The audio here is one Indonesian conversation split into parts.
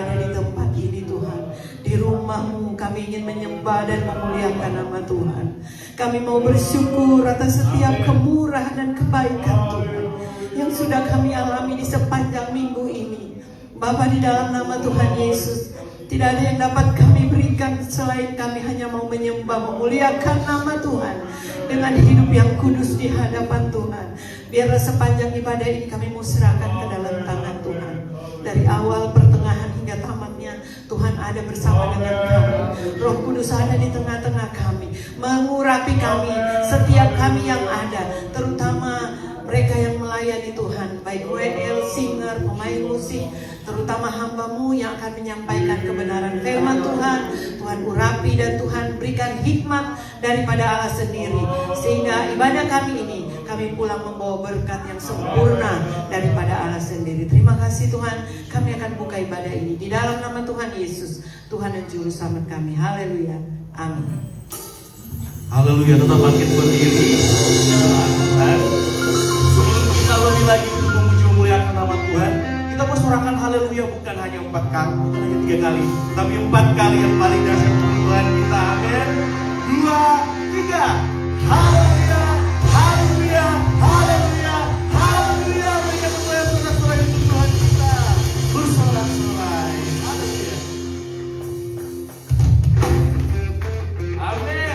ada di tempat ini Tuhan. Di rumah-Mu kami ingin menyembah dan memuliakan nama Tuhan. Kami mau bersyukur atas setiap kemurahan dan kebaikan Tuhan yang sudah kami alami di sepanjang minggu ini. Bapa, di dalam nama Tuhan Yesus, tidak ada yang dapat kami berikan selain kami hanya mau menyembah, memuliakan nama Tuhan dengan hidup yang kudus di hadapan Tuhan. Biarlah sepanjang ibadah ini kami mau serahkan ke dalam tangan Tuhan. Dari awal, pertengahan hingga tamatnya, Tuhan ada bersama dengan kami. Roh Kudus ada di tengah-tengah kami, mengurapi kami, setiap kami yang ada, terutama mereka yang melayani Tuhan, baik WL, singer, pemain musik, terutama hamba-Mu yang akan menyampaikan kebenaran firman Tuhan. Tuhan urapi dan Tuhan berikan hikmat daripada Allah sendiri, sehingga ibadah kami ini kami pulang membawa berkat yang sempurna daripada Allah sendiri. Terima kasih Tuhan, kami akan buka ibadah ini di dalam nama Tuhan Yesus, Tuhan dan Juru Selamat kami. Haleluya, amin. Haleluya, tetap bangkit berdiri. Sebelum kita lebih lagi untuk memuji memuliakan nama Tuhan, kita bersorakan haleluya bukan hanya 4 kali, bukan hanya 3 kali, tapi 4 kali yang paling dahsyat untuk Tuhan kita. Amin. 2, 3. Haleluya, haleluya, haleluya, haleluya. Berikan kemuliaan sorak-sorai untuk Tuhan kita. Bersorak-sorai. Haleluya. Amin.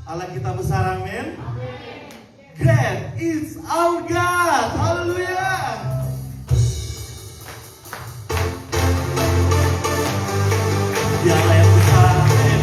Allah kita besar, amin. Great is our God. Haleluya. Dialah yang besar, amin.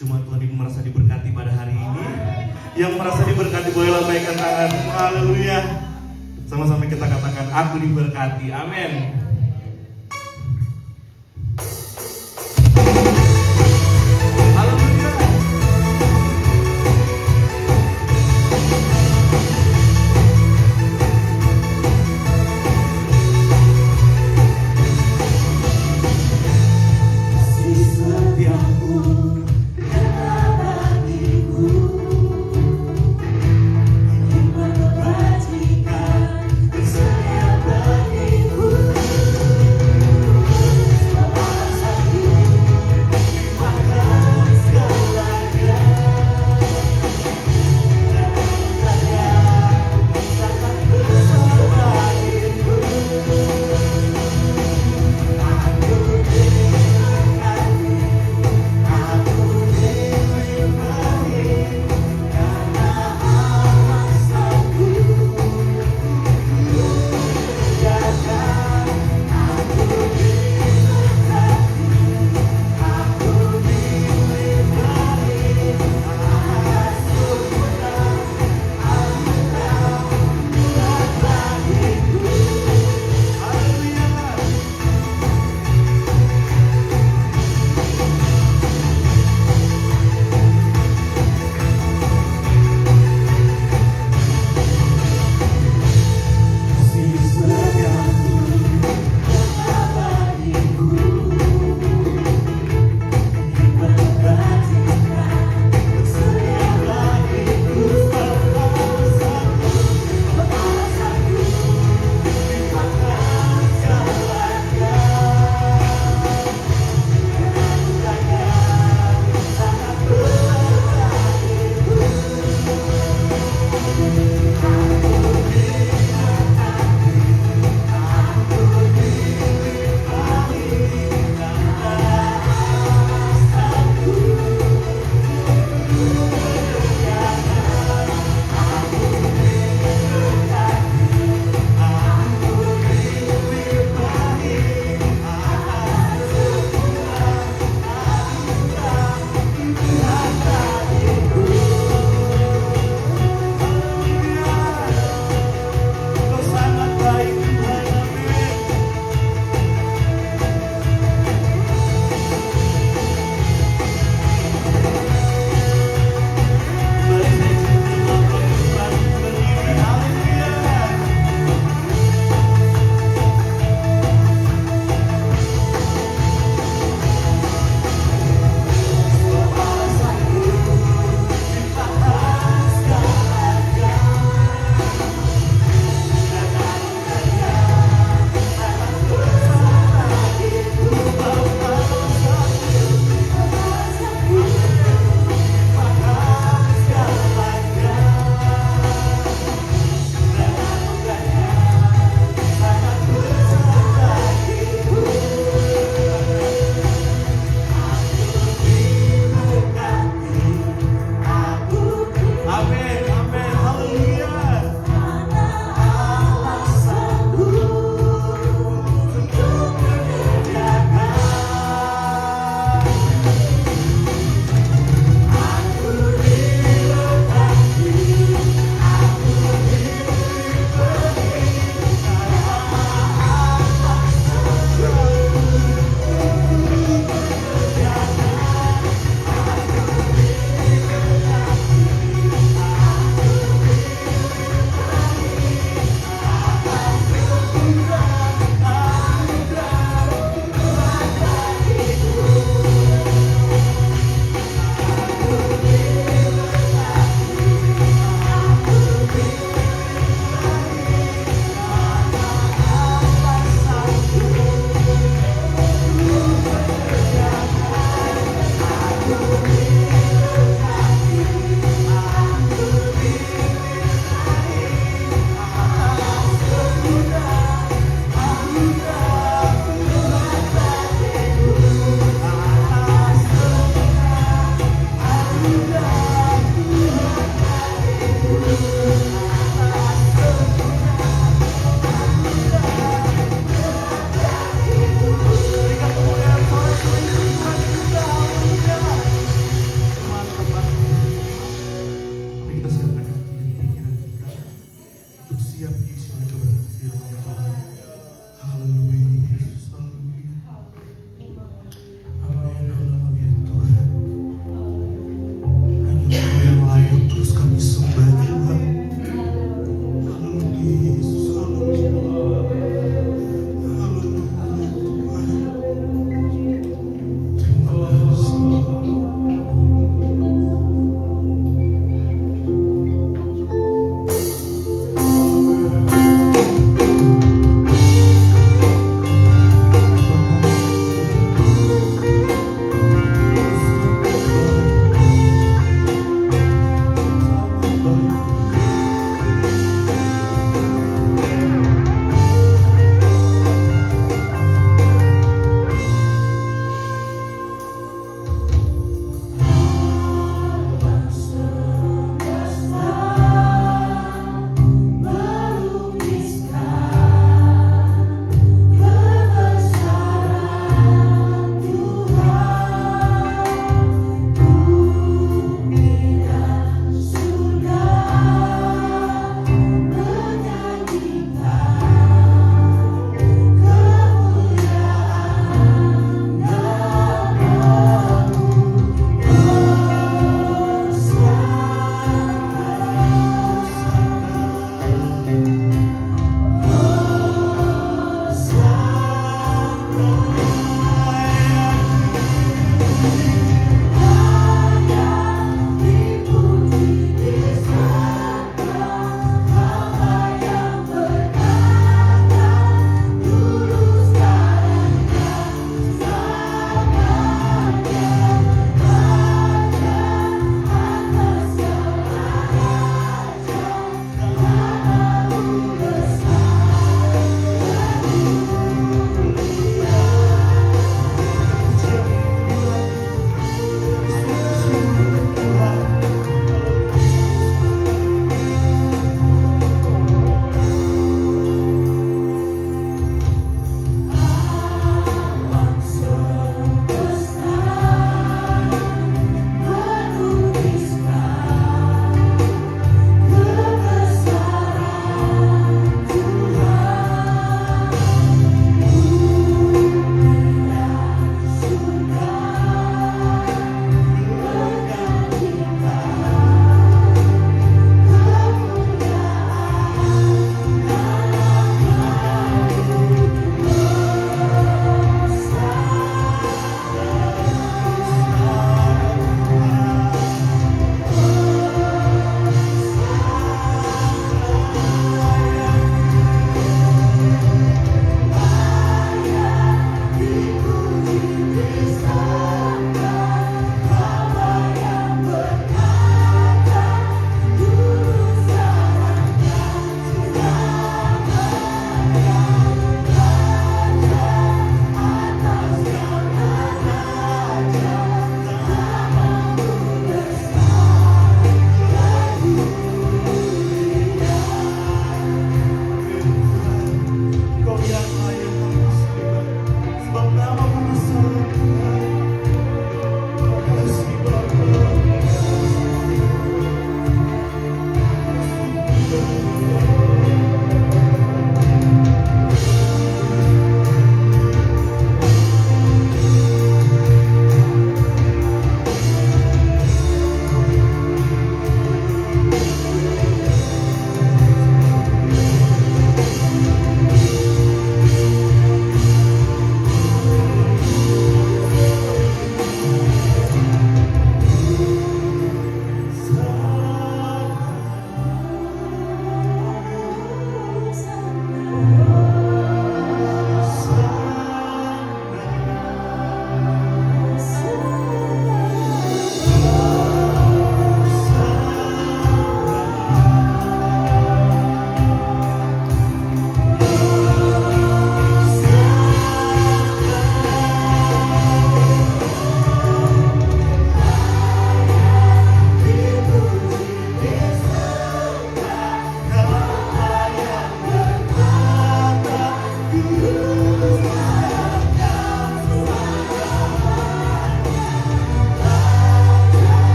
Cuma Tuhan Ibu merasa diberkati pada hari ini. Yang merasa diberkati boleh lambaikan tangan. Haleluya. Sama-sama kita katakan, aku diberkati. Amin. Haleluya.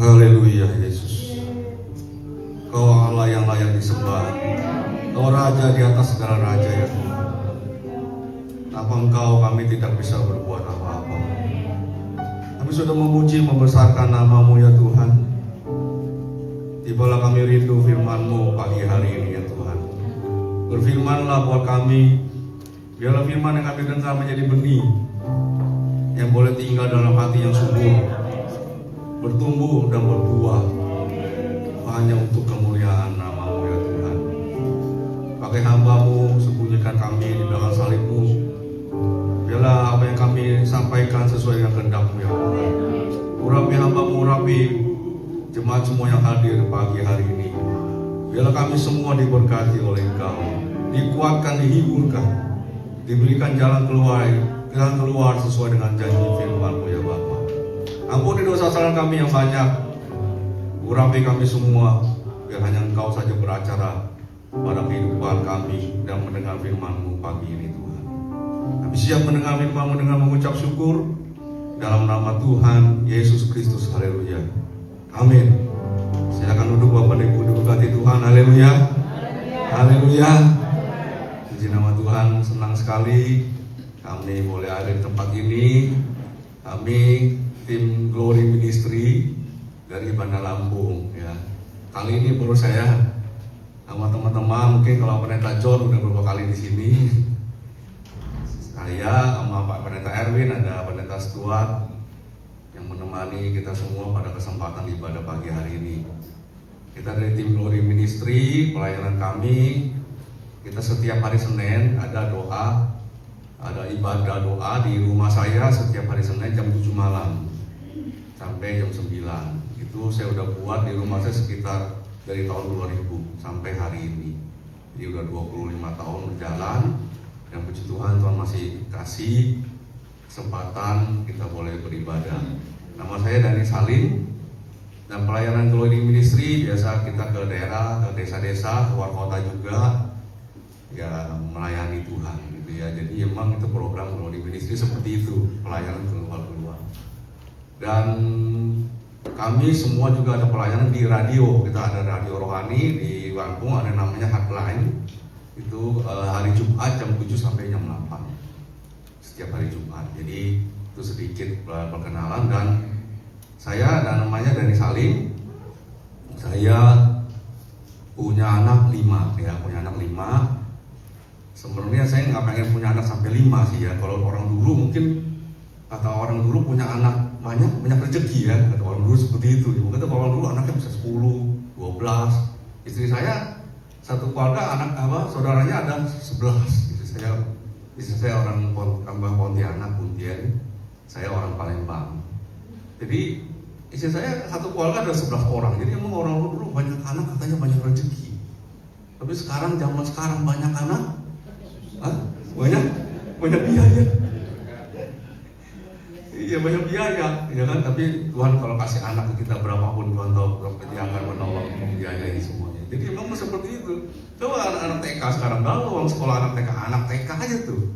Haleluya Yesus. Kau Allah yang layak disembah. Kau Raja di atas segala raja ya Tuhan. Tanpa Engkau kami tidak bisa berbuat apa-apa. Kami sudah memuji membesarkan nama-Mu ya Tuhan. Tibalah kami rindu firman-Mu pagi hari ini ya Tuhan. Berfirmanlah buat kami. Biarlah firman yang kami dengar menjadi benih yang boleh tinggal dalam hati yang subur, bertumbuh dan berbuah hanya untuk kemuliaan nama-Mu ya Tuhan. Pakai hamba-Mu, sembunyikan kami di belakang salib-Mu. Biarlah apa yang kami sampaikan sesuai dengan kehendak-Mu ya Tuhan. Urapi hamba-Mu, urapi jemaat semua yang hadir pagi hari ini. Biarlah kami semua diberkati oleh Engkau, dikuatkan, dihiburkan, diberikan jalan keluar sesuai dengan janji firman-Mu ya Bapa. Ampuni dosa kesalahan kami yang banyak. Urapi kami semua, biar hanya Engkau saja beracara pada kehidupan kami dan mendengar firman-Mu pagi ini Tuhan. Kami siap mendengar firman-Mu dengan mengucap syukur dalam nama Tuhan Yesus Kristus. Haleluya. Amin. Silakan duduk Bapak dan Ibu, diberkati Tuhan. Haleluya. Haleluya. Puji nama Tuhan, senang sekali kami boleh ada di tempat ini. Kami tim Glory Ministry dari Bandar Lampung ya. Kali ini baru saya sama teman-teman, mungkin kalau Pendeta John udah beberapa kali di sini. Saya sama Pak Pendeta Erwin, ada Pendeta Stuart yang menemani kita semua pada kesempatan ibadah pagi hari ini. Kita dari tim Glory Ministry, pelayanan kami, kita setiap hari Senin ada doa, ada ibadah doa di rumah saya setiap hari Senin jam 7 malam sampai jam 9. Itu saya udah buat di rumah saya sekitar dari tahun 2000 sampai hari ini. Jadi udah 25 tahun berjalan. Dan puji Tuhan, Tuhan masih kasih kesempatan kita boleh beribadah. Nama saya Dani Salim, dan pelayanan Glory Ministry biasa kita ke daerah, ke desa-desa, keluar kota juga, ya melayani Tuhan gitu ya. Jadi emang itu program Glory Ministry seperti itu, pelayanan keluar-keluar. Dan kami semua juga ada pelayanan di radio. Kita ada radio rohani di Lampung, ada namanya Hotline. Itu hari Jumat jam 7 sampai jam 8 setiap hari Jumat. Jadi itu sedikit perkenalan. Dan saya namanya Dani Salim. Saya punya anak 5 ya, punya anak 5. Sebenarnya saya nggak pengen punya anak sampai 5 sih ya. Kalau orang dulu mungkin kata orang dulu punya anak banyak rezeki ya. Kata orang dulu seperti itu. Mungkin orang dulu anaknya bisa 10, 12. Istri saya satu keluarga saudaranya ada 11. Istri saya orang Pontianak, Puntian. Saya orang Palembang. Jadi istri saya satu keluarga ada 11 orang. Jadi emang orang dulu banyak anak katanya banyak rezeki. Tapi sekarang zaman sekarang banyak anak, banyak biaya. Iya banyak biaya, ya kan. Tapi Tuhan kalau kasih anak ke kita berapapun Tuhan tahu berapa dia akan menolong membiayai semuanya. Jadi memang seperti itu. Coba anak-anak TK sekarang, kalau uang sekolah anak TK aja tuh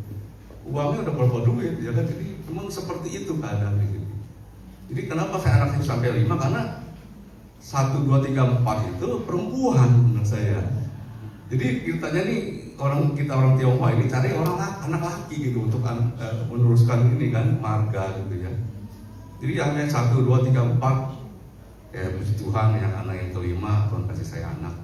uangnya udah berapa duit, ya kan. Jadi memang seperti itu keadaan gitu. Jadi kenapa saya anak itu sampai 5? Karena 1, 2, 3, 4 itu perempuan menurut saya. Jadi kitanya nih orang Tionghoa ini cari anak laki gitu untuk meneruskan ini kan marga gitu ya. Jadi hanya 1, 2, 3, 4 ya puji Tuhan, yang anak yang kelima Tuhan kasih saya anak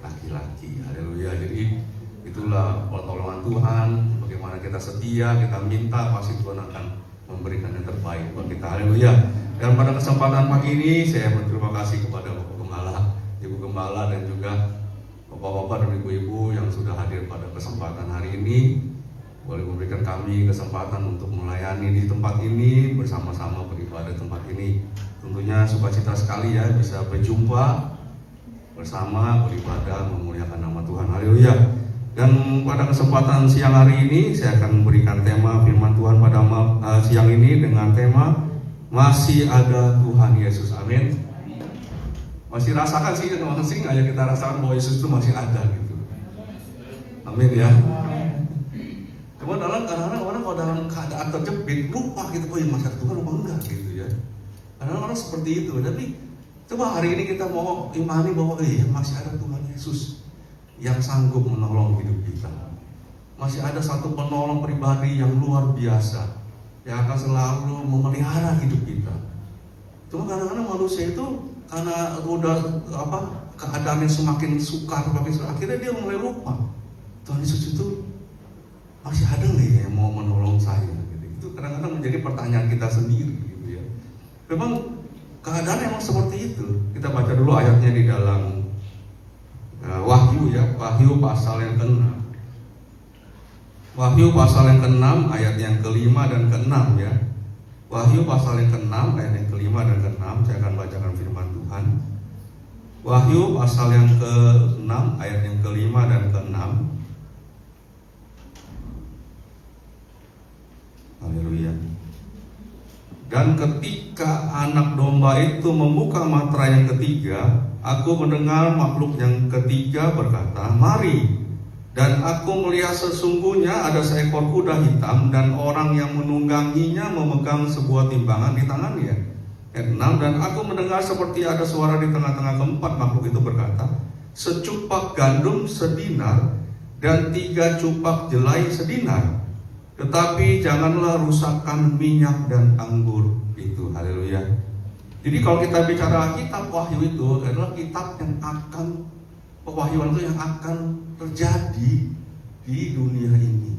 laki-laki. Haleluya. Jadi itulah pertolongan Tuhan. Bagaimana kita setia, kita minta, pasti Tuhan akan memberikan yang terbaik buat kita. Haleluya. Dan pada kesempatan pagi ini saya berterima kasih kepada Bapak Gembala, Ibu Gembala, dan juga Bapak-bapak dan ibu-ibu yang sudah hadir pada kesempatan hari ini, boleh memberikan kami kesempatan untuk melayani di tempat ini, bersama-sama beribadah di tempat ini. Tentunya sukacita sekali ya bisa berjumpa bersama, beribadah, memuliakan nama Tuhan. Haleluya. Dan pada kesempatan siang hari ini saya akan memberikan tema firman Tuhan pada siang ini dengan tema Masih Ada Tuhan Yesus. Amin. Masih rasakan sih, masih nggak ya kita rasakan bahwa Yesus itu masih ada gitu. Amin ya. Cuma kadang-kadang orang kalau dalam keadaan terjepit lupa gitu, oh ya masih ada Tuhan apa enggak gitu ya. Kadang-kadang orang seperti itu, tapi Coba hari ini kita mau imani bahwa masih ada Tuhan Yesus yang sanggup menolong hidup kita. Masih ada satu penolong pribadi yang luar biasa yang akan selalu memelihara hidup kita. Cuma kadang-kadang manusia itu karena udah keadaannya semakin sukar, akhirnya dia mulai lupa Tuhan Yesus itu masih ada nggak ya yang mau menolong saya? Gitu. Itu kadang-kadang menjadi pertanyaan kita sendiri, gitu ya. Memang keadaan emang seperti itu. Kita baca dulu ayatnya di dalam Wahyu ya, Wahyu pasal yang ke-6. Wahyu pasal yang ke-6 ayat yang ke-5 dan ke-6 ya. Wahyu pasal yang ke-6 ayat yang ke-5 dan ke-6, saya akan bacakan firman Tuhan. Wahyu pasal yang ke-6 ayat yang ke-5 dan ke-6. Haleluya. Dan ketika anak domba itu membuka matra yang ketiga, aku mendengar makhluk yang ketiga berkata, "Mari." Dan aku melihat sesungguhnya ada seekor kuda hitam dan orang yang menungganginya memegang sebuah timbangan di tangannya. Ayat 6, dan aku mendengar seperti ada suara di tengah-tengah keempat makhluk itu berkata, "Secupak gandum sedinar dan 3 cupak jelai sedinar. Tetapi janganlah rusakkan minyak dan anggur itu." Haleluya. Jadi kalau kita bicara kitab Wahyu itu adalah kitab yang akan, pewahyuan itu yang akan terjadi di dunia ini.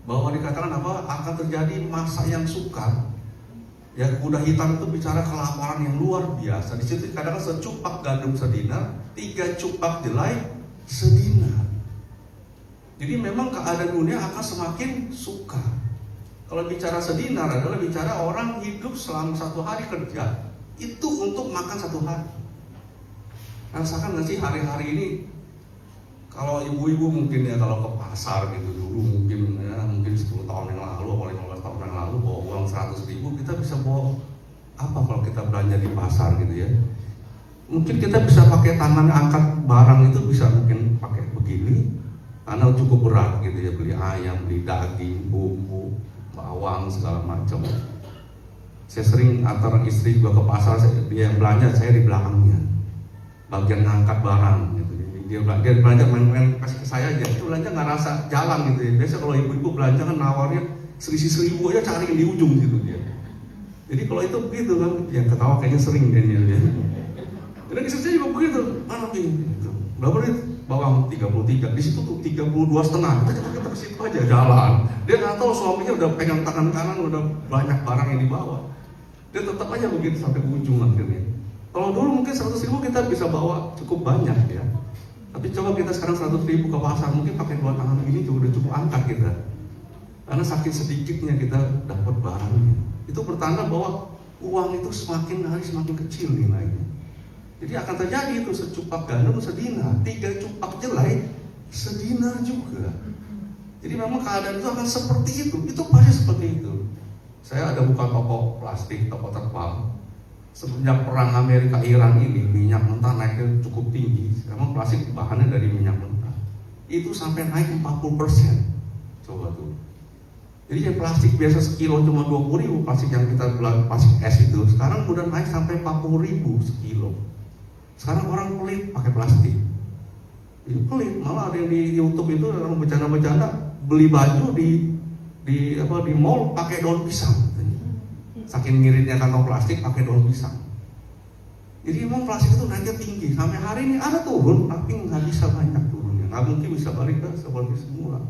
Bahwa dikatakan apa? Akan terjadi masa yang sukar. Ya, kuda hitam itu bicara kelaparan yang luar biasa. Di situ dikatakan secupak gandum sedinar, 3 cupak jelai sedinar. Jadi memang keadaan dunia akan semakin sukar. Kalau bicara sedinar adalah bicara orang hidup selama 1 hari kerja itu untuk makan 1 hari. Rasakan nggak sih hari-hari ini? Kalau ibu-ibu mungkin ya kalau ke pasar gitu dulu mungkin 10 tahun yang lalu atau 15 tahun yang lalu bawa uang 100.000, kita bisa bawa apa kalau kita belanja di pasar gitu ya? Mungkin kita bisa pakai tangan angkat barang itu, bisa mungkin pakai begini. Karena cukup berat gitu ya, beli ayam, beli daging, bumbu, bawang, segala macam. Saya sering antar istri juga ke pasar, dia yang belanja, saya di belakangnya, bagian ngangkat barang gitu. Dia belanja main-main kasih ke saya aja, itu belanja nggak rasa jalan gitu ya. Biasa kalau ibu-ibu belanja kan nawarnya selisih 1.000 aja, cari di ujung gitu dia. Jadi kalau itu begitu kan, yang ketawa kayaknya sering dia. Dan istri saya juga begitu, mana nih? Gitu. Berapa duit? Bawang 33, di situ tuh 32,5. Kita ke situ aja jalan. Dia nggak tahu suaminya udah pegang tangan kanan, udah banyak barang yang dibawa. Dia tetap aja begitu sampai ke ujung akhirnya. Kalau dulu mungkin 100.000 kita bisa bawa cukup banyak ya. Tapi coba kita sekarang 100.000 ke pasar, mungkin pakai 2 tangan ini tuh udah cukup angkat kita. Karena saking sedikitnya kita dapat barangnya. Itu pertanda bahwa uang itu semakin hari semakin kecil nilainya. Jadi akan terjadi itu secupak gandum sedinar, 3 cupak jelai sedinar juga. Jadi memang keadaan itu akan seperti itu pasti seperti itu. Saya ada buka toko plastik, toko terpal. Semenjak perang Amerika Iran ini, minyak mentah naiknya cukup tinggi. Memang plastik bahannya dari minyak mentah. Itu sampai naik 40%. Coba tuh. Jadi yang plastik biasa sekilo cuma 20.000, plastik yang kita bilang plastik es itu, sekarang udah naik sampai 40.000 sekilo. Sekarang orang pelit pakai plastik. Ini pelit, malah ada yang di YouTube itu orang bercanda-bercanda beli baju di mall pakai daun pisang. Saking ngiritnya kantong plastik pakai daun pisang. Jadi emang plastik itu naiknya tinggi. Sampai hari ini ada turun, tapi nggak bisa banyak turunnya. Nggak mungkin bisa balik ke seperti semula.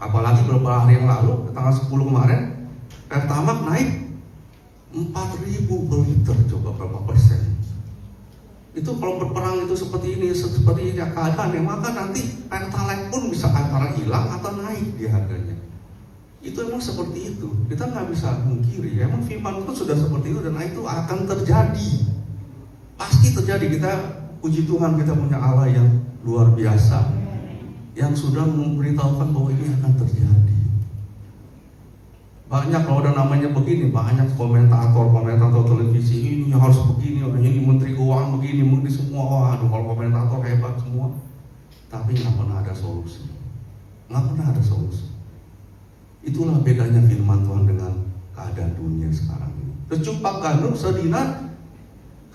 Apalagi beberapa hari yang lalu, tanggal 10 kemarin, Pertamax naik 4.000 per liter, coba berapa persen? Itu kalau berperang itu seperti ini keadaan ya, maka nanti Pertalite pun bisa antara hilang atau naik di harganya. Itu emang seperti itu, kita nggak bisa mungkiri. Emang firman itu sudah seperti itu dan itu akan terjadi, pasti terjadi. Kita puji Tuhan, kita punya Allah yang luar biasa, yang sudah memberitahukan bahwa ini akan terjadi. Banyak kalau udah namanya begini, banyak komentator televisi, ini harus begini, ini menteri keuangan begini, menteri semua, waduh kalau komentator hebat semua. Tapi nggak pernah ada solusi, nggak pernah ada solusi. Itulah bedanya firman Tuhan dengan keadaan dunia sekarang ini. Secupak gandum sedinar,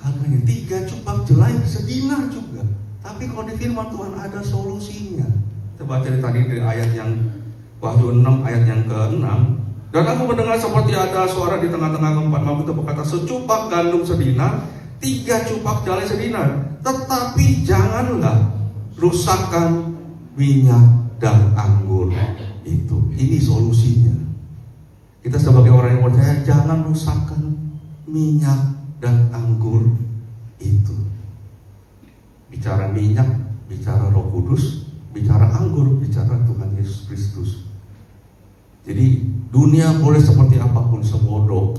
harganya 3 cupang jelai sedinar juga. Tapi kalau di firman Tuhan ada solusinya. Kita baca tadi dari ayat yang Wahyu 6 ayat yang ke-6. Dan aku mendengar seperti ada suara di tengah-tengah keempat makhluk itu berkata, secupak gandum sedinar, 3 cupak jelai sedinar. Tetapi janganlah rusakkan minyak dan anggur itu. Ini solusinya. Kita sebagai orang yang percaya, jangan rusakkan minyak dan anggur itu. Bicara minyak, bicara Roh Kudus, bicara anggur, bicara Tuhan Yesus Kristus. Jadi dunia boleh seperti apapun, sebodoh,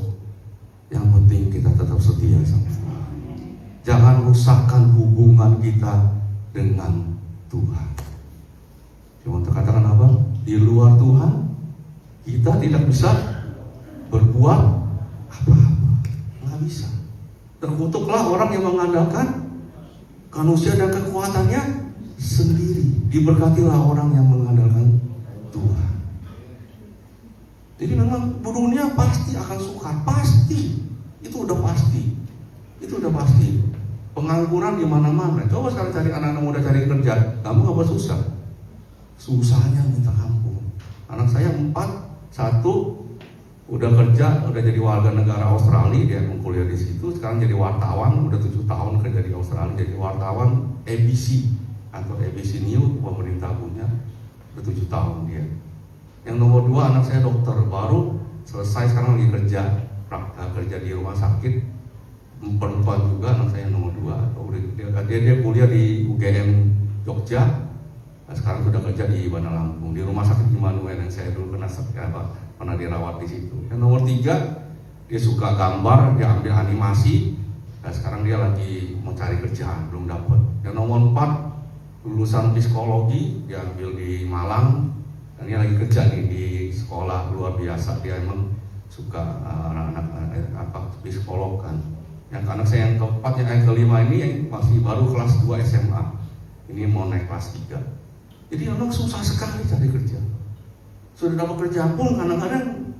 yang penting kita tetap setia sama Tuhan. Jangan rusakkan hubungan kita dengan Tuhan. Cuma terkatakan apa? Di luar Tuhan kita tidak bisa berbuat apa-apa. Nggak bisa. Terkutuklah orang yang mengandalkan manusia dan kekuatannya sendiri. Diberkatilah orang yang mengandalkan Tuhan. Jadi memang dunia pasti akan sukar, pasti. Itu udah pasti. Itu udah pasti. Pengangguran di mana-mana. Coba sekarang cari anak-anak muda cari kerja, kamu nggak susah. Susahnya minta ampun. Anak saya 4, 1 udah kerja, udah jadi warga negara Australia, dia kuliah di situ. Sekarang jadi wartawan, udah 7 tahun kerja di Australia, jadi wartawan ABC atau ABC News, pemerintah punya, udah 7 tahun dia. Yang nomor 2 anak saya dokter, baru selesai sekarang lagi kerja di rumah sakit, perempuan juga anak saya yang nomor 2. Dia kuliah di UGM Jogja, sekarang sudah kerja di Bandar Lampung di rumah sakit Immanuel yang saya dulu pernah dirawat di situ. Yang nomor 3 dia suka gambar, dia ambil animasi, sekarang dia lagi mau cari kerjaan belum dapat. Yang nomor 4 lulusan psikologi, dia ambil di Malang. Dan dia lagi kerja di sekolah luar biasa. Dia emang suka anak-anak psikolog kan. Yang anak saya yang keempat, yang kelima ini yang masih baru kelas 2 SMA. Ini mau naik kelas 3. Jadi memang susah sekali cari kerja. Sudah dapat kerja pun kadang-kadang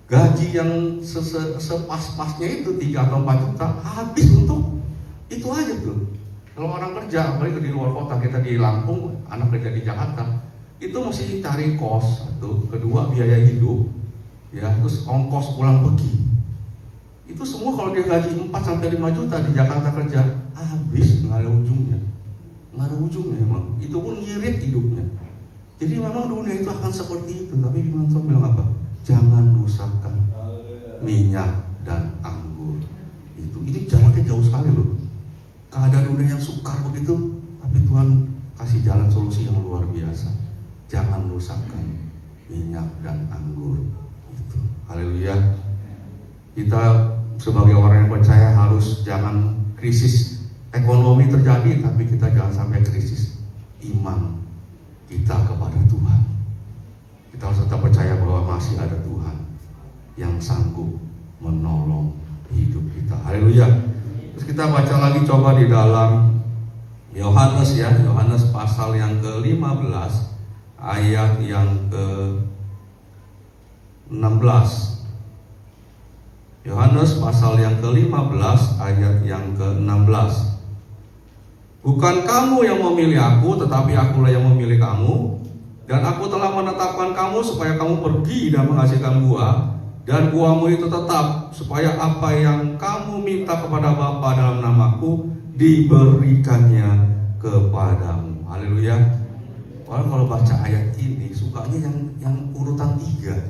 gaji yang sepas-pasnya itu 3 atau 4 juta habis untuk itu aja tuh. Kalau orang kerja, apalagi di luar kota, kita di Lampung, anak kerja di Jakarta, itu mesti cari kos, satu, kedua biaya hidup, ya, terus ongkos pulang pergi. Itu semua kalau dia gaji 4-5 juta di Jakarta kerja, habis, nggak ada ujungnya, emang. Itu pun ngirit hidupnya. Jadi memang dunia itu akan seperti itu. Tapi Firman Tuhan bilang apa? Jangan rusakkan minyak dan anggur itu. Ini jalannya jauh sekali loh. Keadaan dunia yang sukar begitu, tapi Tuhan kasih jalan solusi yang luar biasa. Jangan rusakkan minyak dan anggur itu. Haleluya. Kita sebagai orang yang percaya harus jangan krisis ekonomi terjadi, tapi kita jangan sampai krisis iman kita kepada Tuhan. Kita harus tetap percaya bahwa masih ada Tuhan yang sanggup menolong hidup kita. Haleluya. Terus kita baca lagi coba di dalam Yohanes ya, Yohanes pasal yang ke-15 ayat yang ke-16. Yohanes pasal yang ke-15 ayat yang ke-16. Bukan kamu yang memilih aku, tetapi akulah yang memilih kamu. Dan aku telah menetapkan kamu supaya kamu pergi dan menghasilkan buah, dan buahmu itu tetap, supaya apa yang kamu minta kepada Bapa dalam namaku diberikannya kepadamu. Haleluya. Orang kalau baca ayat ini sukanya yang urutan 3.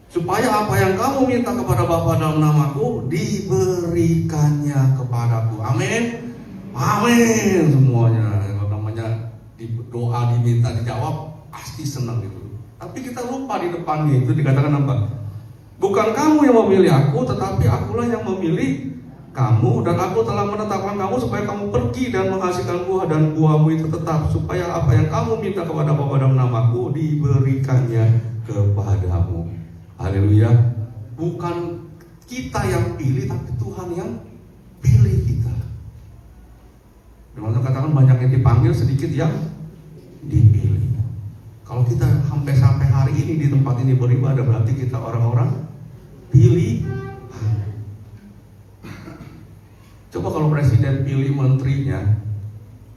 Supaya apa yang kamu minta kepada Bapa dalam namaku diberikannya kepadaku. Amin. Amin semuanya. Kalau namanya doa diminta dijawab pasti senang gitu. Tapi kita lupa di depannya itu dikatakan apa? Bukan kamu yang memilih aku, tetapi akulah yang memilih kamu, dan aku telah menetapkan kamu supaya kamu pergi dan menghasilkan buah, dan buahmu itu tetap, supaya apa yang kamu minta kepada Bapa dalam namaku diberikannya kepadamu. Haleluya. Bukan kita yang pilih, tapi Tuhan yang pilih kita. Dimana katakan banyak yang dipanggil, sedikit yang dipilih. Kalau kita sampai hari ini di tempat ini beribadah, berarti kita orang-orang pilih. Coba kalau presiden pilih menterinya,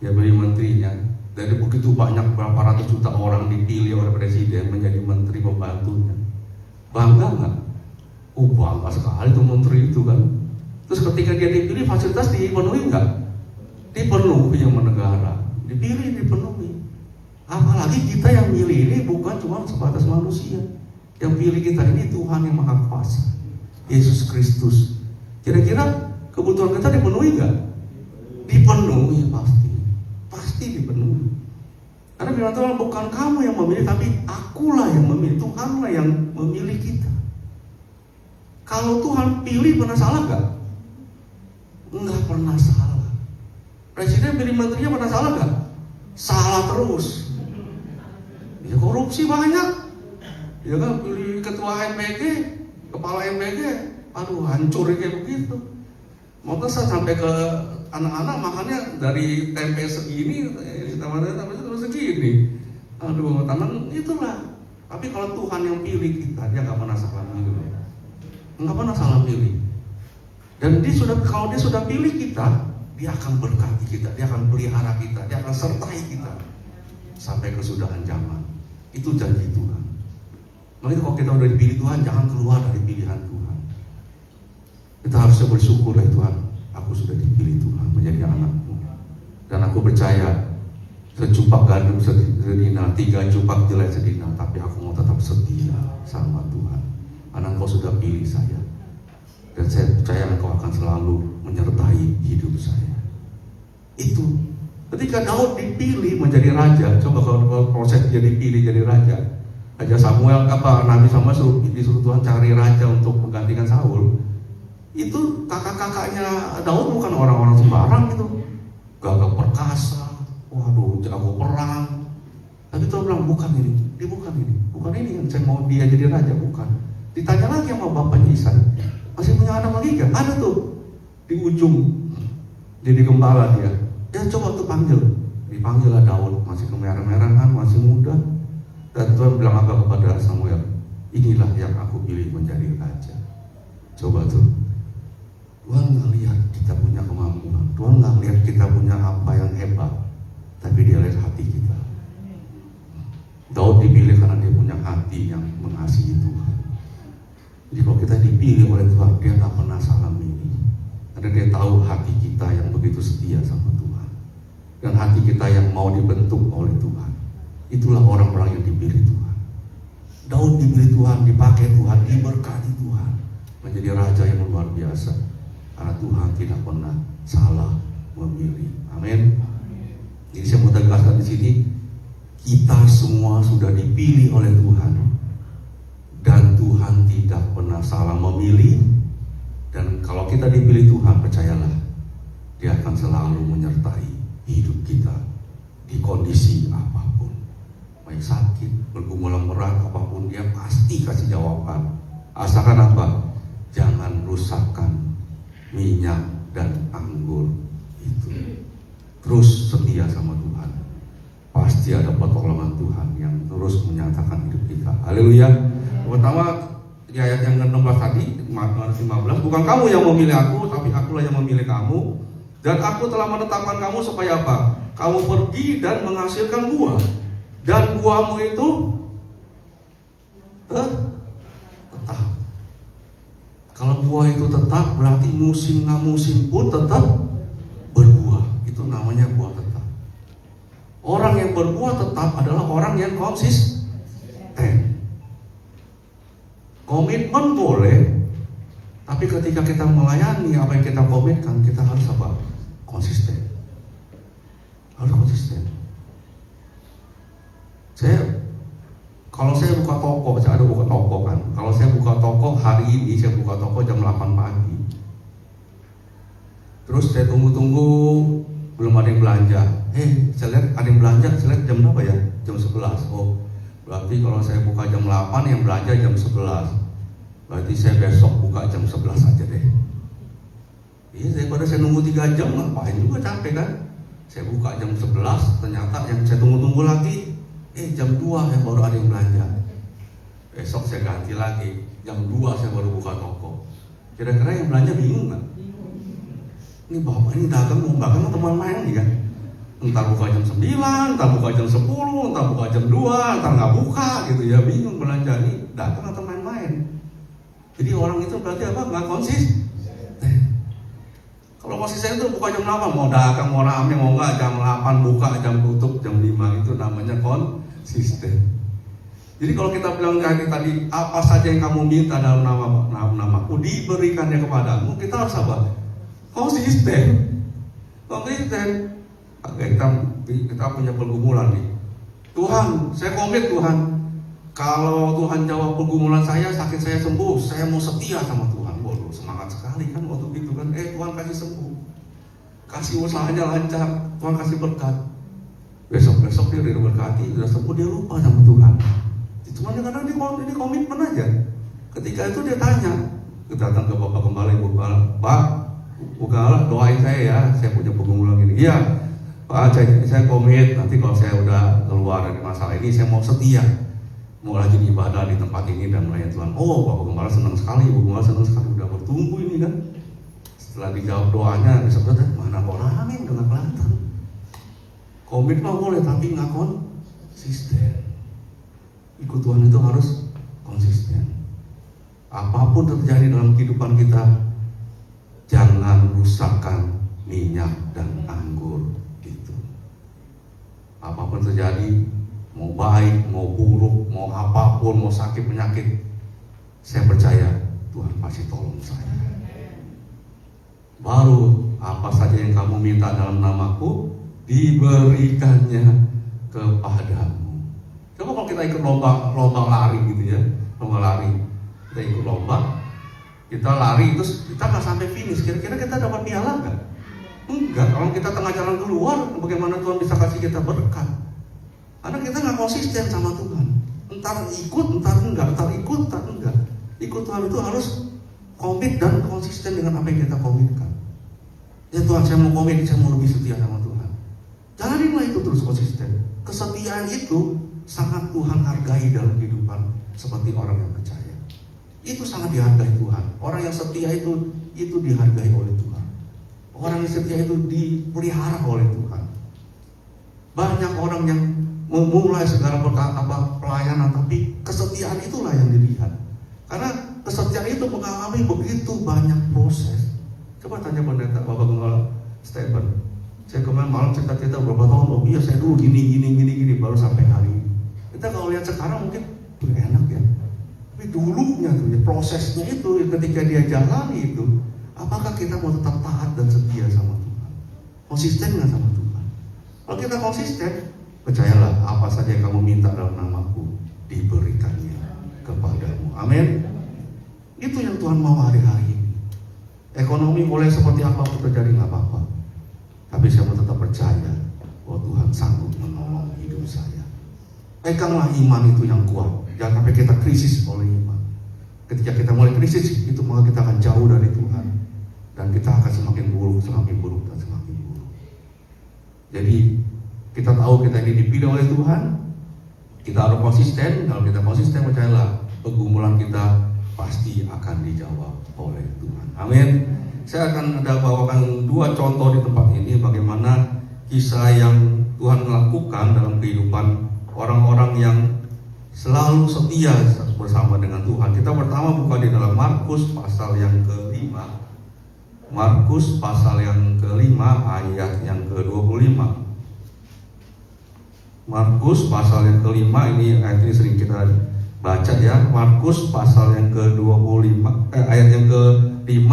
ya pilih menterinya, dari begitu banyak berapa ratus juta orang dipilih oleh presiden menjadi menteri pembantunya, bangga nggak? Oh bangga sekali tuh menteri itu kan. Terus ketika dia dipilih fasilitas dipenuhi nggak? Dipenuhi sama negara, dipilih dipenuhi. Apalagi kita yang milih ini bukan cuma sebatas manusia, yang pilih kita ini Tuhan yang Maha Kuasa, Yesus Kristus. Kira-kira kebutuhan kita dipenuhi nggak? Dipenuhi pasti dipenuhi. Karena firman Tuhan, bukan kamu yang memilih, tapi akulah yang memilih. Tuhanlah yang memilih kita. Kalau Tuhan pilih pernah salah nggak? Nggak pernah salah. Presiden pilih menterinya pernah salah nggak? Salah terus. Ya korupsi banyak. Ya kan, pilih ketua MPG, kepala MPG, aduh hancur kayak begitu. Maka saya sampai ke anak-anak makannya dari tempe segini, terus segini. Aduh, tangan itulah. Tapi kalau Tuhan yang pilih kita, dia nggak pernah salah pilih. Nggak pernah salah pilih. Dan kalau dia sudah pilih kita, dia akan berkati kita, dia akan pelihara kita, dia akan sertai kita sampai kesudahan zaman. Itu janji Tuhan. Makanya kalau kita udah dipilih Tuhan, jangan keluar dari pilihan Tuhan. Kita harusnya bersyukur ya Tuhan, aku sudah dipilih Tuhan menjadi anakmu. Dan aku percaya, secupak gandum sedina, 3 cupak jelai sedina, tapi aku mau tetap setia sama Tuhan. Karena Engkau sudah pilih saya. Dan saya percaya Engkau akan selalu menyertai hidup saya. Itu ketika Daud dipilih menjadi raja. Coba kalau proses dia dipilih jadi raja, Raja Samuel, Nabi Samuel disuruh Tuhan cari raja untuk menggantikan Saul. Itu kakak-kakaknya Daud bukan orang-orang sembarang gitu, gagah perkasa, waduh jago perang. Tapi Tuhan bilang bukan ini yang saya mau dia jadi raja, bukan. Ditanya lagi sama bapaknya Isai, masih punya anak lagi kan? Ada tuh di ujung, jadi gembala dia. Dia coba tuh dipanggil lah Daud, masih kemerah-merahan, masih muda. Dan Tuhan bilang apa kepada Samuel? Inilah yang aku pilih menjadi raja. Coba tuh, Tuhan nggak lihat kita punya kemampuan, Tuhan nggak lihat kita punya apa yang hebat, tapi Dia lihat hati kita. Daud dipilih karena dia punya hati yang mengasihi Tuhan. Jadi kalau kita dipilih oleh Tuhan, dia nggak pernah salah milih, karena dia tahu hati kita yang begitu setia sama Tuhan, dan hati kita yang mau dibentuk oleh Tuhan. Itulah orang-orang yang dipilih Tuhan. Daud dipilih Tuhan, dipakai Tuhan, diberkati Tuhan, menjadi raja yang luar biasa. Karena Tuhan tidak pernah salah memilih. Amin. Jadi saya mau tegaskan di sini, kita semua sudah dipilih oleh Tuhan, dan Tuhan tidak pernah salah memilih. Dan kalau kita dipilih Tuhan, percayalah, Dia akan selalu menyertai hidup kita di kondisi apapun. Baik sakit, bergumulan berat, apapun Dia pasti kasih jawaban. Asalkan apa? Jangan rusakkan minyak dan anggur itu. Terus setia sama Tuhan. Pasti ada pertolongan Tuhan yang terus menyatakan hidup kita. Haleluya. Pertama di ayat yang ke-16 tadi, 15, bukan kamu yang memilih aku, tapi akulah yang memilih kamu. Dan aku telah menetapkan kamu supaya apa? Kamu pergi dan menghasilkan buah. Dan buahmu itu tetap. Kalau buah itu tetap, berarti musim nggak musim pun tetap berbuah. Itu namanya buah tetap. Orang yang berbuah tetap adalah orang yang konsisten. Komitmen boleh, tapi ketika kita melayani apa yang kita komitkan, kita harus apa? Konsisten. Harus konsisten. Kalau saya buka toko, saya ada buka toko kan. Kalau saya buka toko hari ini, saya buka toko jam 8 pagi. Terus saya tunggu-tunggu, belum ada yang belanja. Saya lihat ada yang belanja, saya lihat jam berapa ya? Jam 11. Oh, berarti kalau saya buka jam 8, yang belanja jam 11. Berarti saya besok buka jam 11 aja deh. Daripada saya nunggu 3 jam, ngapain juga, capek kan? Saya buka jam 11, ternyata yang saya tunggu-tunggu lagi, jam 2 yang baru ada yang belanja. Besok saya ganti lagi, jam 2 saya baru buka toko. Kira-kira yang belanja bingung gak? Ini bapak ini dagang mau dagang teman main nih kan. Entar buka jam 9, entar buka jam 10, entar buka jam 2, entar nggak buka gitu ya, bingung belanja ini dagang atau main-main. Jadi orang itu berarti apa? Nggak konsisten. Kalau konsisten itu buka jam 8, mau dagang, mau rame, mau nggak jam 8 buka, jam tutup jam 5, itu namanya konsisten. Jadi kalau kita bilang tadi apa saja yang kamu minta dalam namaku diberikannya kepadamu, kita harus apa? Konsisten. Kita punya pergumulan nih. Tuhan, saya komit Tuhan. Kalau Tuhan jawab pergumulan saya, sakit saya sembuh, saya mau setia sama Tuhan. Waduh, semangat sekali kan waktu itu kan. Tuhan kasih sembuh, kasih usahanya lancar, Tuhan kasih berkat. Besok dia udah berkati, udah sembuh, dia lupa sama Tuhan. Cuma kadang dia komitmen aja. Ketika itu dia tanya, datang ke Bapak Gembala, Ibu Gembala, Pak, Gembala doain saya ya, saya punya pergumulan gini. Iya, Pak, saya komit, nanti kalau saya udah keluar dari masalah ini, saya mau setia, mau rajin ibadah di tempat ini dan melayani Tuhan. Oh, Bapak Gembala senang sekali, Ibu Gembala senang sekali, udah bertumbuh ini kan. Setelah dijawab doanya, disebutnya mana orangnya udah nggak kelihatan. Komit mah boleh, tapi nggak konsisten. Ikut Tuhan itu harus konsisten. Apapun terjadi dalam kehidupan kita, jangan rusakkan minyak dan anggur itu. Apapun terjadi, mau baik, mau buruk, mau apapun, mau sakit penyakit, saya percaya Tuhan pasti tolong saya. Baru apa saja yang kamu minta dalam namaku diberikannya kepadamu. Coba kalau kita ikut lomba lari gitu ya, lomba lari, kita ikut lomba, kita lari terus kita nggak sampai finish, kira-kira kita dapat piala nggak? Enggak. Kalau kita tengah jalan keluar, bagaimana Tuhan bisa kasih kita berkat? Karena kita nggak konsisten sama Tuhan. Entar ikut, entar enggak, entar ikut, entar enggak. Ikut Tuhan itu harus komit dan konsisten dengan apa yang kita komitkan. Ya Tuhan, saya mau komit, saya mau lebih setia sama Tuhan. Jalaninlah itu terus konsisten. Kesetiaan itu sangat Tuhan hargai dalam kehidupan seperti orang yang percaya. Itu sangat dihargai Tuhan. Orang yang setia itu dihargai oleh Tuhan. Orang yang setia itu dipelihara oleh Tuhan. Banyak orang yang memulai segala pelayanan, tapi kesetiaan itulah yang dilihat. Karena kesetiaan itu mengalami begitu banyak proses. Coba tanya pendeta Bapak Gembala Stephen. Saya kemarin malam cerita-cerita berapa tahun, oh iya saya dulu gini baru sampai hari ini. Kita kalau lihat sekarang mungkin enak ya. Tapi dulunya tuh ya, prosesnya itu ketika dia jalani itu, apakah kita mau tetap taat dan setia sama Tuhan? Konsisten nggak sama Tuhan? Kalau kita konsisten, percayalah apa saja yang kamu minta dalam namaku diberikannya kepadamu. Amin. Itu yang Tuhan mau hari-hari ini. Ekonomi boleh seperti apapun terjadi nggak apa-apa, tapi saya mau tetap percaya bahwa Tuhan sanggup menolong hidup saya. Peganglah iman itu yang kuat. Jangan sampai kita krisis oleh iman. Ketika kita mulai krisis itu, maka kita akan jauh dari Tuhan dan kita akan semakin buruk dan semakin buruk. Jadi kita tahu kita ini dipilih oleh Tuhan. Kita harus konsisten. Kalau kita konsisten, percayalah pergumulan kita pasti akan dijawab oleh Tuhan. Amin. Saya akan bawakan 2 contoh di tempat ini bagaimana kisah yang Tuhan lakukan dalam kehidupan orang-orang yang selalu setia bersama dengan Tuhan. Kita pertama buka di dalam Markus pasal yang ke-5. Markus pasal yang ke-5 ayat yang ke-25. Markus pasal yang ke-5, ini ayat ini sering kita baca ya. Markus pasal yang ke-25 ayat yang ke-5,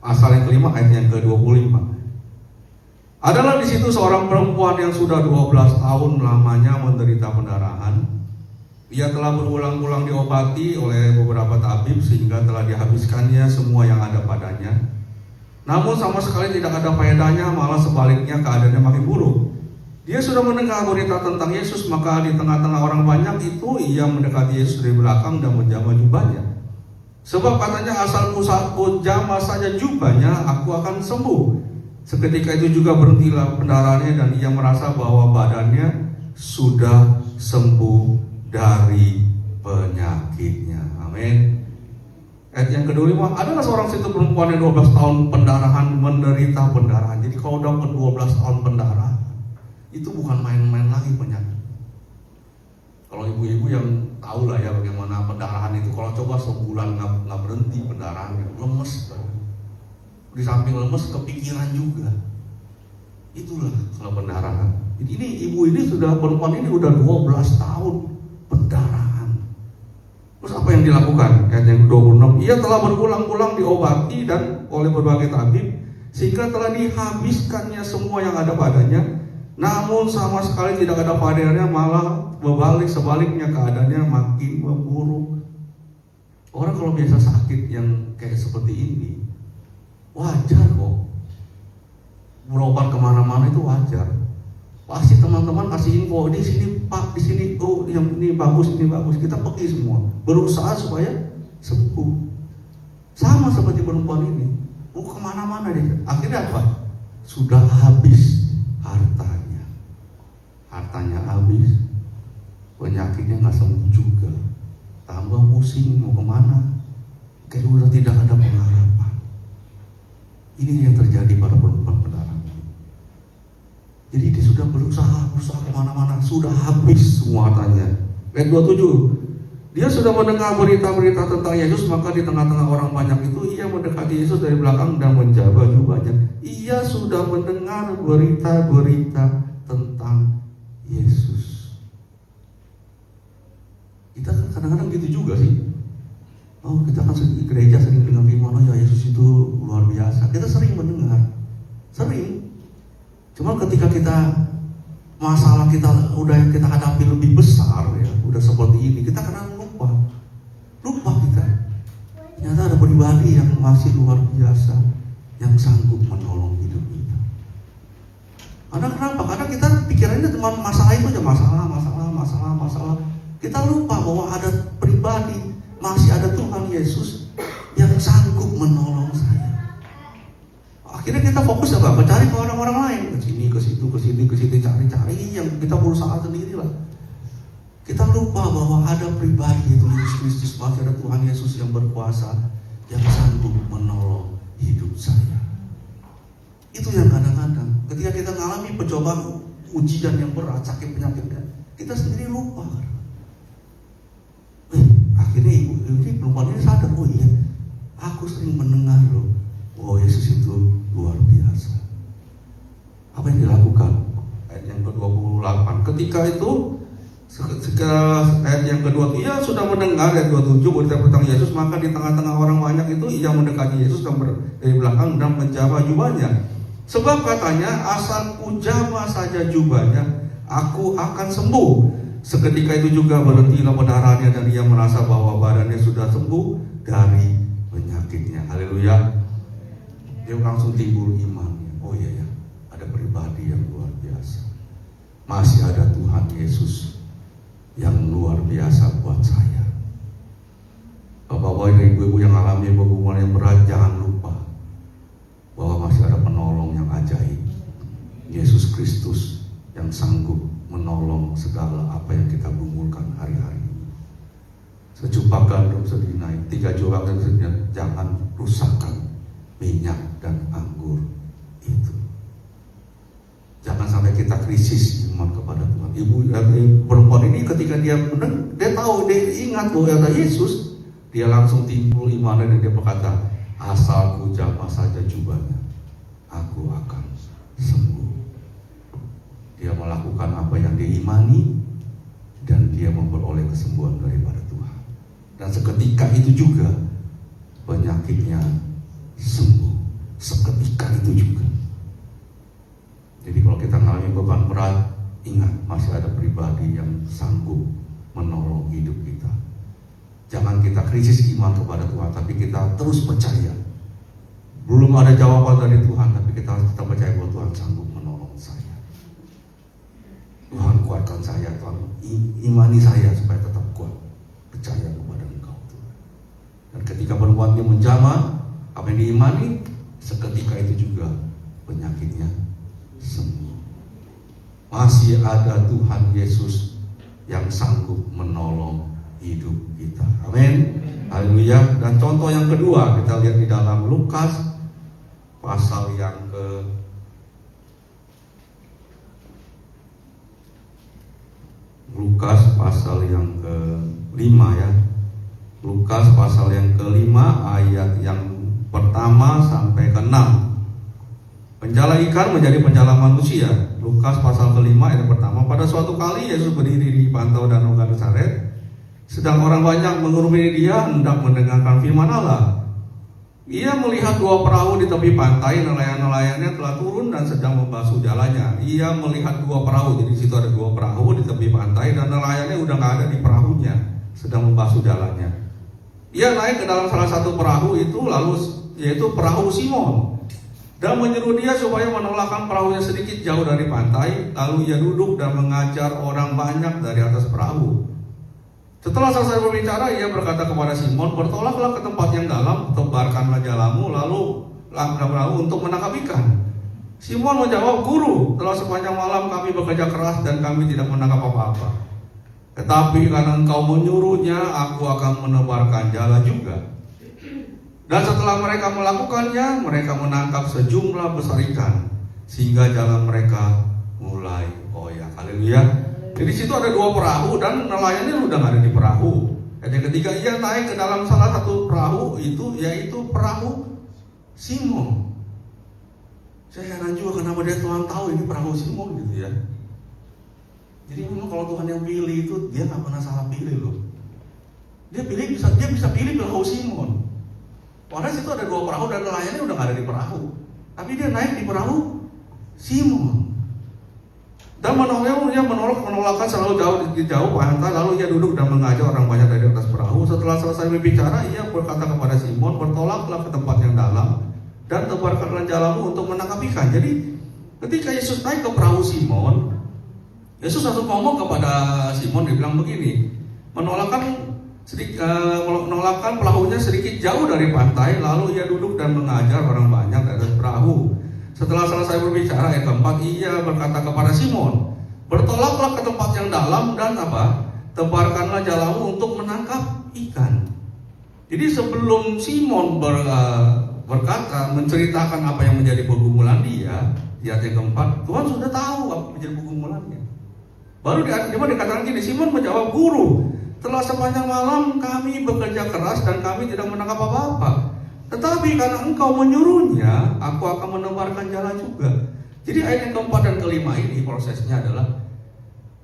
pasal yang ke-5 ayat yang ke-25. Adalah di situ seorang perempuan yang sudah 12 tahun lamanya menderita pendarahan. Ia telah berulang-ulang diobati oleh beberapa tabib sehingga telah dihabiskannya semua yang ada padanya. Namun sama sekali tidak ada faedahnya, malah sebaliknya keadaannya makin buruk. Dia sudah mendengar berita tentang Yesus, maka di tengah-tengah orang banyak itu ia mendekati Yesus dari belakang dan menjamah jubahnya. Sebab katanya, asalku jamah saja jubahnya, aku akan sembuh. Seketika itu juga berhentilah pendarahannya dan ia merasa bahwa badannya sudah sembuh dari penyakitnya. Amin. Ayat yang ke-25, adalah seorang situ perempuan yang 12 tahun pendarahan, menderita pendarahan. Jadi kalau dapat 12 tahun pendarahan, itu bukan main-main lagi penyakit. Kalau ibu-ibu yang tahu lah ya bagaimana pendarahan itu, kalau coba sebulan nggak berhenti pendarahan, lemes. Di samping lemes, kepikiran juga. Itulah kalau pendarahan. Jadi ini ibu ini sudah, perempuan ini udah 12 tahun pendarahan. Terus apa yang dilakukan? Ayat yang 26, ia telah berulang-ulang diobati dan oleh berbagai tabib, sehingga telah dihabiskannya semua yang ada padanya. Namun sama sekali tidak ada padanya, malah berbalik, sebaliknya keadaannya makin memburuk. Orang kalau biasa sakit yang kayak seperti ini, wajar kok. Berobat kemana-mana itu wajar. Pasti teman-teman kasih info, di sini Pak, di sini, oh yang ini bagus, ini bagus. Kita pergi semua, berusaha supaya sembuh. Sama seperti perempuan ini, mau kemana-mana dia. Akhirnya apa? Sudah habis hartanya. Hartanya habis, penyakitnya nggak sembuh juga. Tambah pusing, mau kemana? Kayak udah tidak ada pengharapan. Ini yang terjadi pada perempuan pendarahan. Jadi dia sudah berusaha kemana-mana, sudah habis semua hartanya. Ayat 27, dia sudah mendengar berita-berita tentang Yesus, maka di tengah-tengah orang banyak itu ia mendekati Yesus dari belakang dan menjabah jubahnya. Ia sudah mendengar berita-berita tentang Yesus. Kita kan kadang-kadang gitu juga sih. Oh, kita kan di gereja sering dengar firman, oh ya Yesus itu luar biasa. Kita sering mendengar, sering. Cuma ketika kita masalah kita udah yang kita hadapi lebih besar ya, udah seperti ini, kita kadang lupa kita. Ternyata ada pribadi yang masih luar biasa, yang sanggup menolong hidup kita. Karena kenapa? Karena kita pikirannya cuma masalah itu aja, masalah. Kita lupa bahwa ada pribadi, masih ada Tuhan Yesus yang sanggup menolong saya. Akhirnya kita fokus apa? Mencari ke orang-orang lain, ke sini, ke situ, cari yang kita berusaha sendiri lah. Kita lupa bahwa ada pribadi itu Yesus Kristus, masih ada Tuhan Yesus yang berkuasa, yang sanggup menolong hidup saya. Itu yang kadang-kadang ketika kita mengalami pencobaan, ujian yang berat, sakit penyakitnya, kita sendiri lupa. Akhirnya ibu ini perempuan ini sadar, oh iya, aku sering mendengar loh, oh Yesus itu luar biasa. Apa yang dilakukan? Ayat yang ke-28. Ketika ayat yang kedua, ia sudah mendengar, ayat 27, berita tentang Yesus, maka di tengah-tengah orang banyak itu ia mendekati Yesus dan dari belakang dan menjamah jubahnya. Sebab katanya, asal ku jamah saja jubahnya, aku akan sembuh. Seketika itu juga berhentilah pendarahannya dan ia merasa bahwa badannya sudah sembuh dari penyakitnya. Haleluya. Dia langsung timbul imannya. Oh iya ya, ada pribadi yang luar biasa. Masih ada Tuhan Yesus yang luar biasa buat saya. Bapak-bapak dan ibu-ibu yang alami hubungan yang berat, jangan lupa bahwa masih ada penolong yang ajaib, Yesus Kristus, yang sanggup menolong segala apa yang kita gumulkan hari-hari ini. Secupak gandum sedinai, 3 jurang dan sedinai, jangan rusakkan minyak dan anggur itu. Jangan sampai kita krisis iman kepada Tuhan. Ibu perempuan ini ketika dia tahu, dia ingat bahwa ada Yesus, dia langsung timbul imannya dan dia berkata, asal ku jamah saja jubahnya, aku akan sembuh. Dia melakukan apa yang dia imani dan dia memperoleh kesembuhan daripada Tuhan. Dan seketika itu juga penyakitnya sembuh. Seketika itu juga. Jadi kalau kita mengalami beban berat, ingat masih ada pribadi yang sanggup menolong hidup kita. Jangan kita krisis iman kepada Tuhan, tapi kita terus percaya. Belum ada jawaban dari Tuhan, tapi kita tetap percaya bahwa Tuhan sanggup menolong saya. Tuhan kuatkan saya, Tuhan imani saya supaya tetap kuat, percaya kepada Engkau Tuhan. Dan ketika perempuan ini menjamah apa yang diimani, seketika itu juga penyakitnya sembuh. Masih ada Tuhan Yesus yang sanggup menolong hidup kita. Amin. Haleluya. Dan contoh yang kedua kita lihat di dalam Lukas pasal yang ke-5 ya. Lukas pasal yang ke-5 ayat yang pertama sampai ke-6. Penjala ikan menjadi penjala manusia. Lukas pasal ke-5 ayat pertama. Pada suatu kali Yesus berdiri di pantau Danau Genesaret. Sedang orang banyak mengerumuni dia hendak mendengarkan firman Allah. Ia melihat dua perahu di tepi pantai, nelayan-nelayannya telah turun dan sedang membasuh jalannya. Ia melihat dua perahu, jadi situ ada dua perahu di tepi pantai dan nelayannya udah nggak ada di perahunya, sedang membasuh jalannya. Ia naik ke dalam salah satu perahu itu, lalu yaitu perahu Simon, dan menyuruh dia supaya menolakkan perahunya sedikit jauh dari pantai. Lalu ia duduk dan mengajar orang banyak dari atas perahu. Setelah selesai berbicara, ia berkata kepada Simon, bertolaklah ke tempat yang dalam, tebarkanlah jalamu, lalu langkah perahu untuk menangkap ikan. Simon menjawab, Guru, telah sepanjang malam kami bekerja keras dan kami tidak menangkap apa-apa. Tetapi karena engkau menyuruhnya, aku akan menebarkan jala juga. Dan setelah mereka melakukannya, mereka menangkap sejumlah besar ikan, sehingga jalan mereka mulai koyak. Haleluya. Jadi situ ada dua perahu dan nelayannya udah nggak ada di perahu. Dan yang ketiga, ia naik ke dalam salah satu perahu itu, yaitu perahu Simon. Saya heran juga kenapa dia Tuhan tahu ini perahu Simon gitu ya. Jadi memang kalau Tuhan yang pilih itu dia nggak pernah salah pilih loh. Dia bisa pilih perahu Simon. Padahal situ ada dua perahu dan nelayannya udah nggak ada di perahu. Tapi dia naik di perahu Simon. Dan menolakkan selalu jauh pantai. Lalu ia duduk dan mengajar orang banyak dari atas perahu. Setelah selesai berbicara, ia berkata kepada Simon, bertolaklah ke tempat yang dalam dan tebarkanlah jalamu untuk menangkap ikan. Jadi ketika Yesus naik ke perahu Simon, Yesus langsung ngomong kepada Simon, dia bilang begini, menolakkan perahunya sedikit jauh dari pantai. Lalu ia duduk dan mengajar orang banyak dari atas perahu. Setelah selesai berbicara, ayat keempat, ia berkata kepada Simon, bertolaklah ke tempat yang dalam dan tebarkanlah jalamu untuk menangkap ikan. Jadi sebelum Simon berkata, menceritakan apa yang menjadi pergumulan dia, di ayat yang keempat, Tuhan sudah tahu apa menjadi pergumulannya. Baru dia dikatakan gini, Simon menjawab, Guru, telah sepanjang malam kami bekerja keras dan kami tidak menangkap apa-apa. Tetapi karena engkau menyuruhnya, aku akan menebarkan jala juga. Jadi ayat yang keempat dan kelima ini prosesnya adalah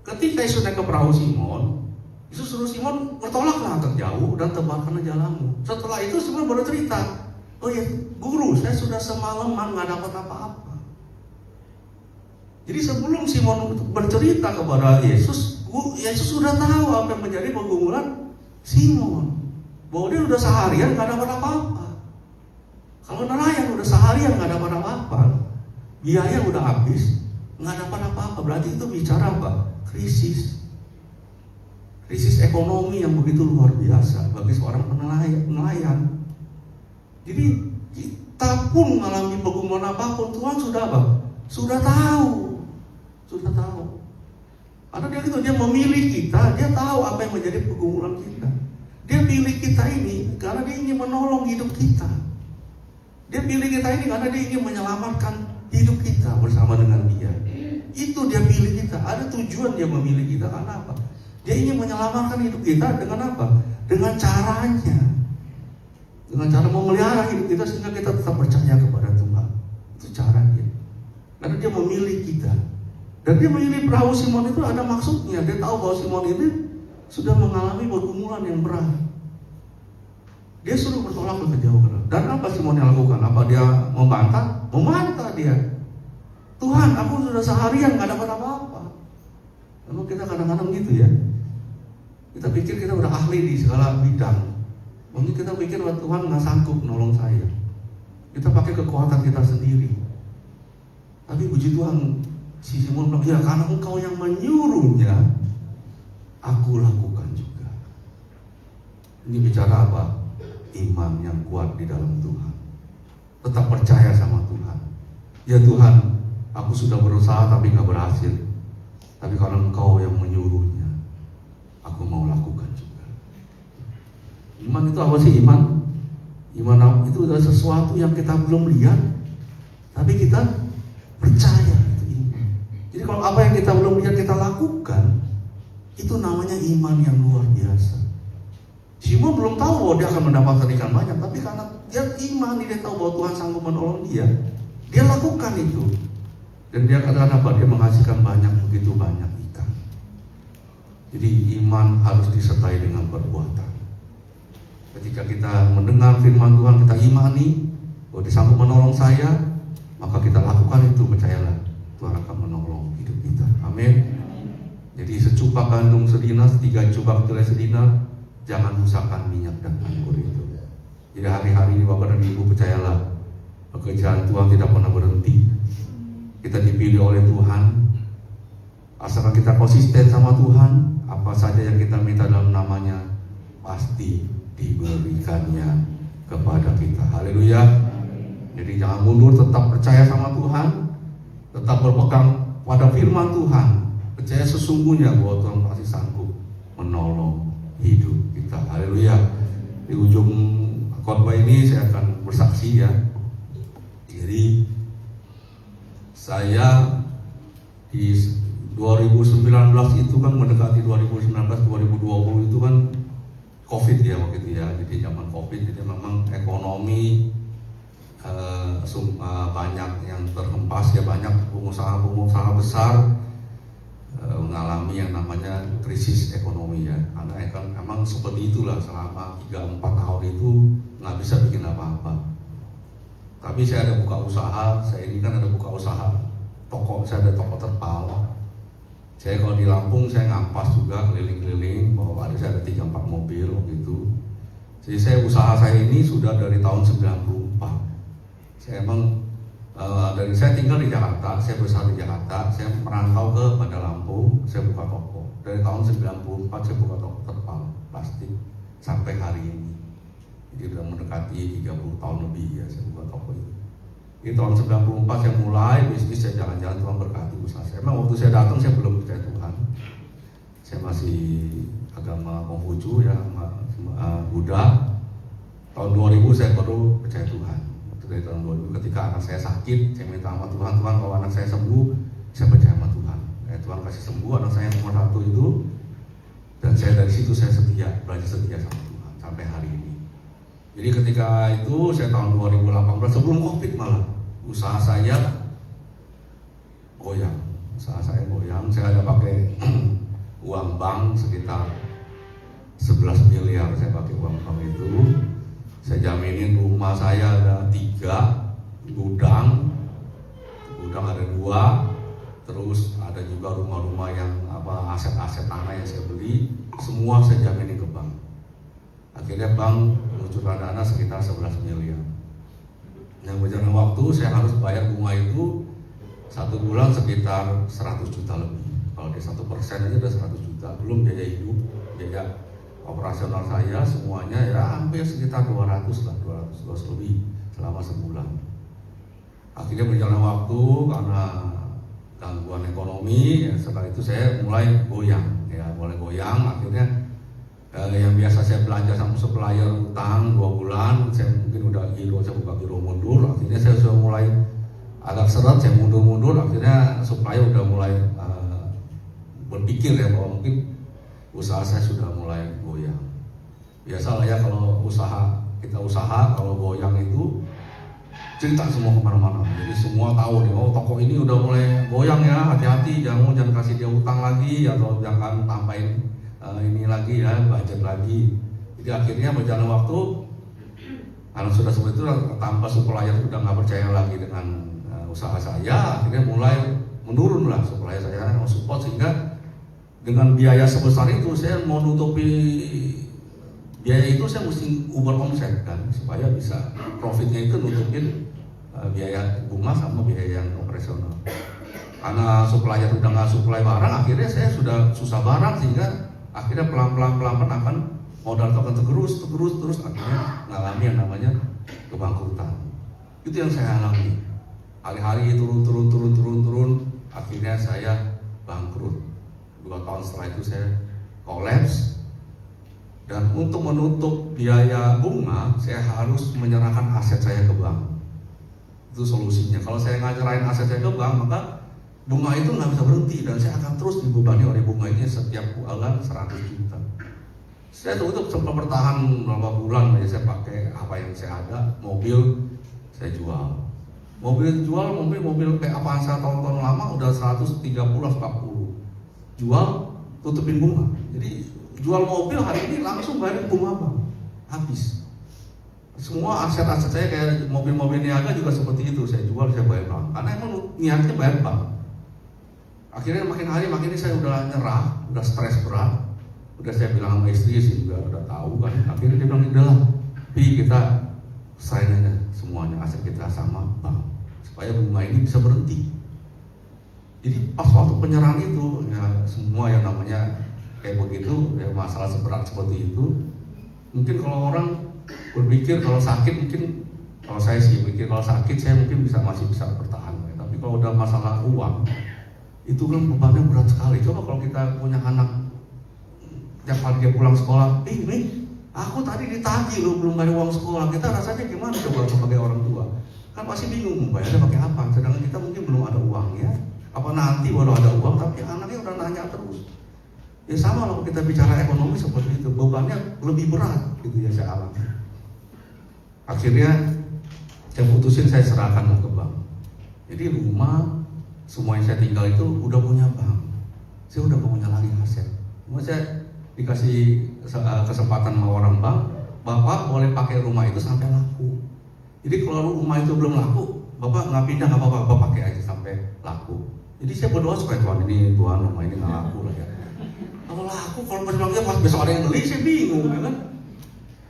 ketika Yesus naik ke perahu Simon, Yesus suruh Simon bertolaklah agak jauh dan tebarkanlah jalamu. Setelah itu Simon baru cerita, oh ya Guru, saya sudah semalaman nggak dapat apa-apa. Jadi sebelum Simon bercerita kepada Yesus, Yesus sudah tahu apa yang menjadi pergumulan Simon, bahwa dia sudah seharian nggak dapat apa-apa. Kalau nelayan udah seharian nggak dapat apa-apa, biaya udah habis, nggak dapat apa-apa, berarti itu bicara apa? Krisis ekonomi yang begitu luar biasa bagi seorang nelayan. Jadi kita pun mengalami pergumulan apapun, Tuhan sudah apa? Sudah tahu. Karena dia memilih kita, dia tahu apa yang menjadi pergumulan kita. Dia pilih kita ini karena dia ingin menolong hidup kita. Dia pilih kita ini karena dia ingin menyelamatkan hidup kita bersama dengan dia. Itu dia pilih kita. Ada tujuan dia memilih kita karena apa? Dia ingin menyelamatkan hidup kita dengan apa? Dengan caranya. Dengan cara memelihara hidup kita sehingga kita tetap percaya kepada Tuhan. Itu caranya. Karena dia memilih kita. Dan dia memilih perahu Simon itu ada maksudnya. Dia tahu bahwa Simon ini sudah mengalami pergumulan yang berat. Dia suruh bertolak ke jauh. Dan apa Simon yang lakukan? Apa dia membantah? Membantah dia. Tuhan, aku sudah seharian gak dapat apa-apa. Lalu kita kadang-kadang gitu ya. Kita pikir kita udah ahli di segala bidang. Mungkin kita pikir bahwa Tuhan gak sanggup nolong saya. Kita pakai kekuatan kita sendiri. Tapi puji Tuhan, si Simon bilang, ya karena engkau yang menyuruhnya, aku lakukan juga. Ini bicara apa? Iman yang kuat di dalam Tuhan. Tetap percaya sama Tuhan. Ya Tuhan, aku sudah berusaha tapi gak berhasil. Tapi kalau engkau yang menyuruhnya, aku mau lakukan juga. Iman itu apa sih iman? Iman itu adalah sesuatu yang kita belum lihat, tapi kita percaya itu iman. Jadi kalau apa yang kita belum lihat kita lakukan, itu namanya iman yang luar biasa. Simon belum tahu bahwa dia akan mendapatkan ikan banyak, tapi karena dia iman, dia tahu bahwa Tuhan sanggup menolong dia lakukan itu. Dan dia katakan apa? Dia menghasilkan begitu banyak ikan. Jadi iman harus disertai dengan perbuatan. Ketika kita mendengar firman Tuhan, kita imani bahwa dia sanggup menolong saya, maka kita lakukan itu, percayalah Tuhan akan menolong hidup kita. Amin. Jadi secupak gandum sedina, 3 cubak kedelai sedina, jangan rusakkan minyak dan anggur itu. Jadi hari-hari ini Bapak dan Ibu percayalah, pekerjaan Tuhan tidak pernah berhenti. Kita dipilih oleh Tuhan. Asalkan kita konsisten sama Tuhan, apa saja yang kita minta dalam namanya pasti diberikannya kepada kita. Haleluya. Jadi jangan mundur, tetap percaya sama Tuhan, tetap berpegang pada firman Tuhan. Percaya sesungguhnya bahwa Tuhan pasti sanggup menolong hidup kita. Haleluya. Di ujung khotbah ini saya akan bersaksi ya. Jadi saya di 2019 itu kan mendekati 2019 2020 itu kan Covid ya waktu itu ya. Jadi zaman Covid, jadi memang ekonomi banyak yang terhempas ya, banyak pengusaha besar mengalami yang namanya krisis ekonomi ya. Karena kan memang seperti itulah, selama 3-4 tahun itu nggak bisa bikin apa-apa. Tapi saya ada buka usaha, saya ini kan ada buka usaha toko, saya ada toko terpal. Saya kalau di Lampung saya ngampas juga keliling-keliling, bahwa saya ada 3-4 mobil gitu. Jadi saya usaha saya ini sudah dari tahun 94. Saya emang dari saya tinggal di Jakarta, saya besar di Jakarta, saya merantau ke Bandar Lampung, saya buka toko. Dari tahun 94 saya buka toko terpal plastik sampai hari ini. Jadi sudah mendekati 30 tahun lebih ya saya buka toko itu. Di tahun 94 saya mulai bisnis, saya jalan-jalan, Tuhan berkati usaha saya. Memang waktu saya datang saya belum percaya Tuhan. Saya masih agama Konghucu ya, Buddha. Tahun 2000 saya baru percaya Tuhan. Dari tahun 2000 ketika anak saya sakit, saya minta sama Tuhan, Tuhan kalau anak saya sembuh, saya percaya sama Tuhan. Tuhan kasih sembuh anak saya nomor 1 itu, dan saya dari situ saya setia, belajar setia sama Tuhan sampai hari ini. Jadi ketika itu saya tahun 2018 sebelum Covid malah usaha saya goyang, saya ada pakai uang bank sekitar 11 miliar saya pakai uang bank itu. Saya jaminin rumah saya ada 3, gudang ada 2, terus ada juga rumah-rumah yang aset-aset tanah yang saya beli, semua saya jaminin ke bank. Akhirnya bank mengucurkan dana sekitar 11 miliar. Yang berjalan waktu saya harus bayar bunga itu 1 bulan sekitar 100 juta lebih. Kalau dia 1% aja udah 100 juta, belum biaya hidup, biaya operasional saya semuanya ya hampir sekitar 200 lebih selama sebulan. Akhirnya berjalan waktu karena gangguan ekonomi ya, setelah itu saya mulai goyang. Akhirnya yang biasa saya belanja sama supplier utang 2 bulan, saya mungkin udah saya buka giro mundur. Akhirnya saya sudah mulai agak seret, saya mundur. Akhirnya supplier udah mulai berpikir ya bahwa mungkin usaha saya sudah mulai goyang. Biasalah ya kalau kita usaha kalau goyang itu cerita semua kemana-mana. Jadi semua tahu nih, oh toko ini udah mulai goyang ya, hati-hati, jangan kasih dia utang lagi atau jangan tambahin ini lagi ya, budget lagi. Jadi akhirnya berjalan waktu, karena sudah seperti itu tanpa supplier sudah nggak percaya lagi dengan usaha saya, akhirnya mulai menurun lah supplier saya mau support, sehingga dengan biaya sebesar itu saya mau nutupi biaya itu saya mesti ubah omset kan, supaya bisa profitnya itu nutupin biaya bunga sama biaya yang operasional. Karena supplier udah nggak supply barang, akhirnya saya sudah susah barang, sehingga akhirnya pelan-pelan akan modal token terus akhirnya ngalami yang namanya kebangkrutan. Itu yang saya alami. Hari-hari turun, akhirnya saya bangkrut. 2 tahun setelah itu saya kolaps. Dan untuk menutup biaya bunga, saya harus menyerahkan aset saya ke bank. Itu solusinya. Kalau saya nggak nyerahin aset saya ke bank, maka bunga itu nggak bisa berhenti dan saya akan terus dibebani oleh bunga ini setiap bulan 100 juta. Saya tuh sempat bertahan beberapa bulan aja, saya pakai apa yang saya ada, mobil saya jual. Mobil kayak Avanza tahun-tahun lama udah 130 40. Jual, tutupin bunga. Jadi jual mobil hari ini langsung bayar bunga bang, habis. Semua aset-aset saya kayak mobil-mobil niaga juga seperti itu, saya jual, saya bayar bank. Karena emang niatnya bayar bank. Akhirnya makin hari makin ini saya udah nyerah, udah stres berat. Udah saya bilang sama istri sih juga udah tahu kan. Akhirnya dia bilang udahlah, Pi kita serahin aja semuanya aset kita sama bank supaya bunga ini bisa berhenti. Jadi pas waktu penyerahan itu ya semua yang namanya kayak begitu ya masalah seberat seperti itu. Mungkin kalau orang berpikir kalau sakit mungkin, kalau saya sih pikir kalau sakit saya mungkin masih bisa bertahan. Tapi kalau udah masalah uang itu kan bebannya berat sekali. Coba kalau kita punya anak tiap pagi dia pulang sekolah, nih aku tadi ditagih loh belum bayar uang sekolah, kita rasanya gimana coba sebagai orang tua? Kan pasti bingung bayarnya pakai apa, sedangkan kita mungkin belum ada uangnya. Apa nanti baru ada uang, tapi anaknya udah nanya terus. Ya sama kalau kita bicara ekonomi seperti itu, bebannya lebih berat gitu ya saya alami. Akhirnya saya putusin saya serahkan ke bank. Jadi rumah semua yang saya tinggal itu udah punya bank. Saya udah punya lagi aset. Cuma saya dikasih kesempatan sama orang bank, Bapak boleh pakai rumah itu sampai laku. Jadi kalau rumah itu belum laku, Bapak nggak pindah nggak apa-apa, Bapak pakai aja sampai laku. Jadi saya berdoa supaya Tuhan rumah ini nggak laku lah ya. Kalau laku, kalau berdoa pas besok ada yang beli, saya bingung ya kan.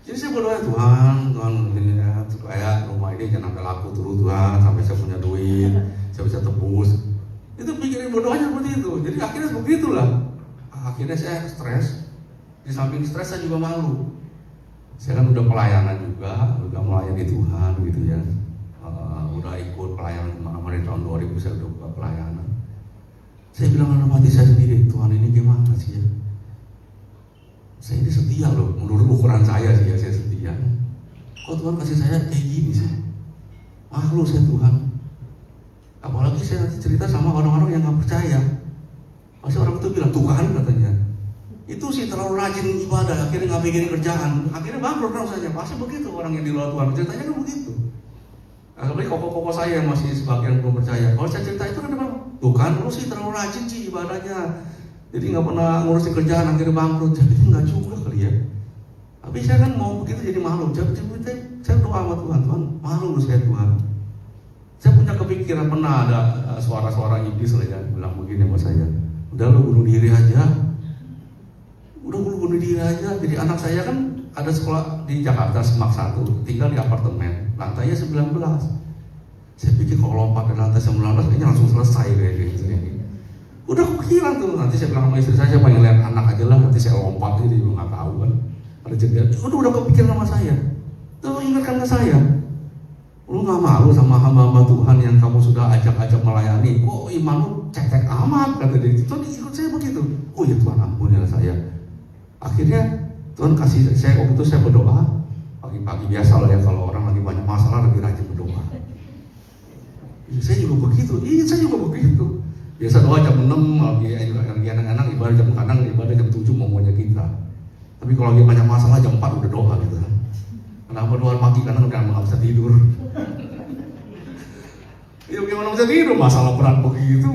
Jadi saya berdoa Tuhan ini ya, supaya rumah ini jangan sampai laku terus Tuhan, sampai saya punya duit, saya bisa tebus. Itu pikirin berdoanya seperti itu. Jadi akhirnya begitulah. Akhirnya saya stres. Di samping stres saya juga malu. Saya kan udah pelayanan juga, udah melayani Tuhan gitu ya. Udah ikut pelayanan kemana-mana di tahun 2000 saya udah buka pelayanan. Saya bilang dalam hati saya sendiri, Tuhan ini gimana sih ya? Saya ini setia loh, menurut ukuran saya sih ya, saya setia. Kok Tuhan kasih saya kayak gini sih? Malu saya Tuhan. Apalagi saya cerita sama orang-orang yang gak percaya. Pasti orang itu bilang, Tuhan katanya itu sih terlalu rajin ibadah, akhirnya gak mikirin kerjaan, akhirnya bangkrut dong saja. Pasti begitu orang yang di luar Tuhan, ceritanya kan begitu. Apalagi koko-koko saya yang masih sebagian belum percaya. Kalau saya cerita itu kan memang, Tuhan lu sih terlalu rajin sih ibadahnya, jadi gak pernah ngurusin kerjaan, akhirnya bangkrut. Jadi gak juga kali ya. Tapi saya kan mau begitu jadi malu. Saya doa sama Tuhan, Tuhan malu lu saya Tuhan. Saya punya kepikiran, pernah ada suara-suara iblis lah ya, bilang begini sama saya, udah lu bunuh diri aja. Udah bunuh diri aja. Jadi anak saya kan ada sekolah di Jakarta Semak 1, tinggal di apartemen, lantainya 19. Saya pikir kalau lompat dari lantai 19 kayaknya langsung selesai kayak gitu. Udah kepikiran tuh, nanti saya bilang sama istri saya pengen lihat anak aja lah, nanti saya lompat, dia juga nggak tahu kan. Ada jendela, udah kepikiran sama saya. Tuh ingatkan ke saya, lu nggak malu sama hamba-hamba Tuhan yang kamu sudah ajak-ajak melayani? Kok iman lu cetek amat, kata dia. Tuh ikut saya begitu. Oh ya Tuhan ampunilah saya. Akhirnya Tuhan kasih saya, waktu itu saya berdoa pagi-pagi biasa lah ya, kalau orang lagi banyak masalah lebih rajin berdoa. Saya juga begitu, saya juga begitu. Biasa doa jam 6, lagi anak-anak ibadah jam kadang ibadah jam 7 maunya kita. Tapi kalau lagi banyak masalah jam 4 udah doa gitu kan. Kenapa doa pagi kadang udah nggak bisa tidur. Ya gimana bisa tidur, masalah berat begitu.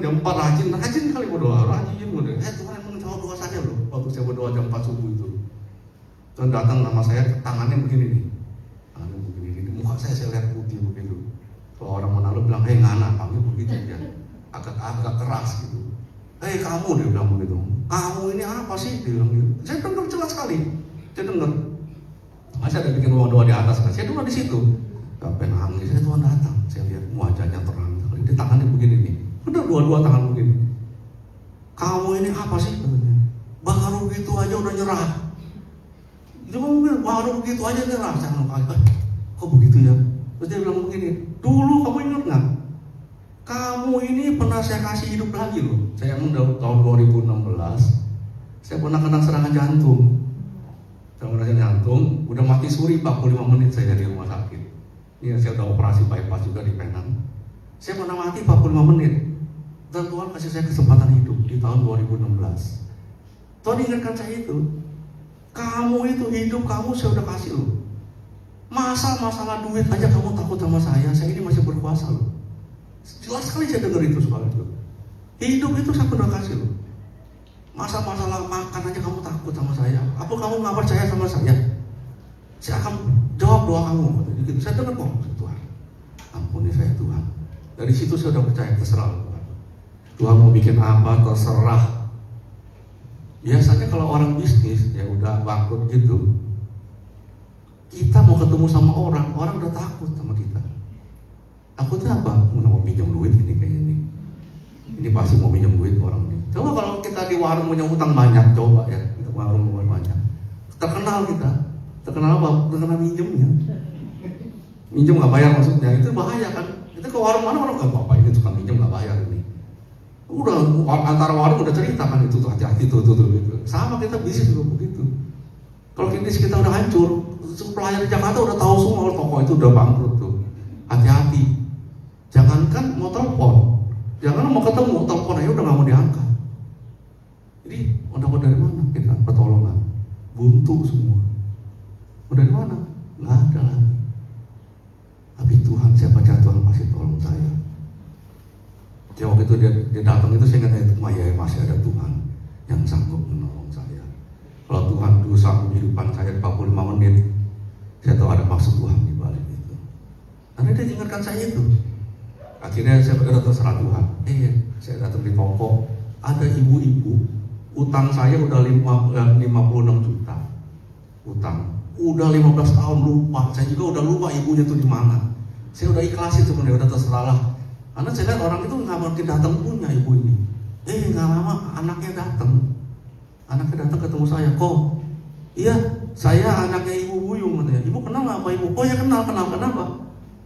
Jam 4 rajin kali berdoa, rajin udah. Tuhan emang jawab doa saya loh. Waktu saya berdoa jam 4 subuh itu, Tuhan datang nama saya, tangannya begini nih, tangannya begini, muka saya lihat putih begitu. Kalau orang Manado bilang, hei ngana, panggil begitu ya, agak keras gitu. Hei kamu, dia bilang begitu. Kamu ini apa sih? Dia bilang gitu. Saya dengar jelas sekali, saya dengar. Masa ada bikin ruang doa di atas kan? Saya dengar di situ. Sampai nangis, saya Tuhan datang, saya lihat wajahnya terang. Di tangannya begini nih, benar dua-dua tangan begini. Kamu ini apa sih? Baru gitu aja udah nyerah. Dia ngomong baru begitu aja nyerah. Saya ngomong, kok begitu ya? Terus dia bilang begini, dulu kamu ingat nggak? Kamu ini pernah saya kasih hidup lagi loh. Saya tahun 2016, saya pernah kena serangan jantung. Saya jantung, udah mati suri 45 menit saya di rumah sakit. Ini saya udah operasi bypass juga di Penang. Saya pernah mati 45 menit. Dan Tuhan kasih saya kesempatan hidup di tahun 2016. Tuhan ingatkan saya itu. Kamu itu hidup kamu saya udah kasih loh. Masalah duit aja kamu takut sama saya ini masih berkuasa loh. Jelas sekali saya dengar itu soal itu. Hidup itu saya udah kasih loh. Masalah makan aja kamu takut sama saya. Apa kamu nggak percaya sama saya? Saya akan jawab doa kamu. Gitu. Saya dengar kok Tuhan. Ampuni saya Tuhan. Dari situ saya udah percaya terserah Tuhan. Tuhan mau bikin apa terserah. Biasanya kalau orang bisnis ya udah bangkrut gitu. Kita mau ketemu sama orang udah takut sama kita. Takutnya apa? Mau pinjam duit ini kayaknya ini. Ini pasti mau pinjam duit orang ini. Coba kalau kita di warung punya utang banyak, coba ya kita warung banyak. Terkenal kita, terkenal apa? Terkenal minjemnya. Minjem nggak bayar maksudnya, itu bahaya kan? Itu ke warung mana orang nggak apa-apa ini tukang minjem nggak bayar ini. Udah antara warung udah cerita kan itu tuh hati-hati tuh gitu. Sama kita bisnis juga begitu. Kalau bisnis kita udah hancur, pelayan di Jakarta udah tahu semua toko itu udah bangkrut tuh. Hati-hati. Jangankan mau telepon, jangan mau ketemu telepon aja udah nggak mau diangkat. Jadi dapat dari mana kita pertolongan? Buntu semua. Dari mana? Nggak ada lagi. Tapi Tuhan, saya baca Tuhan pasti tolong saya. Jadi waktu itu dia datang itu saya ingat itu, ya masih ada Tuhan yang sanggup menolong saya. Kalau Tuhan berusaha kehidupan saya 45 menit, saya tahu ada maksud Tuhan di balik itu. Karena dia ingatkan saya itu. Akhirnya saya berkata terserah Tuhan. Saya datang di toko, ada ibu-ibu, utang saya udah 56 juta. Utang. Udah 15 tahun lupa. Saya juga udah lupa ibunya tuh di mana. Saya udah ikhlasin sebenarnya, udah terserah lah. Karena saya lihat orang itu nggak mungkin datang punya ibu ini. Nggak lama anaknya datang. Anaknya datang ketemu saya, kok? Iya, saya anaknya Ibu Buyung katanya. Ibu kenal nggak sama ibu? Oh ya kenal. Kenapa?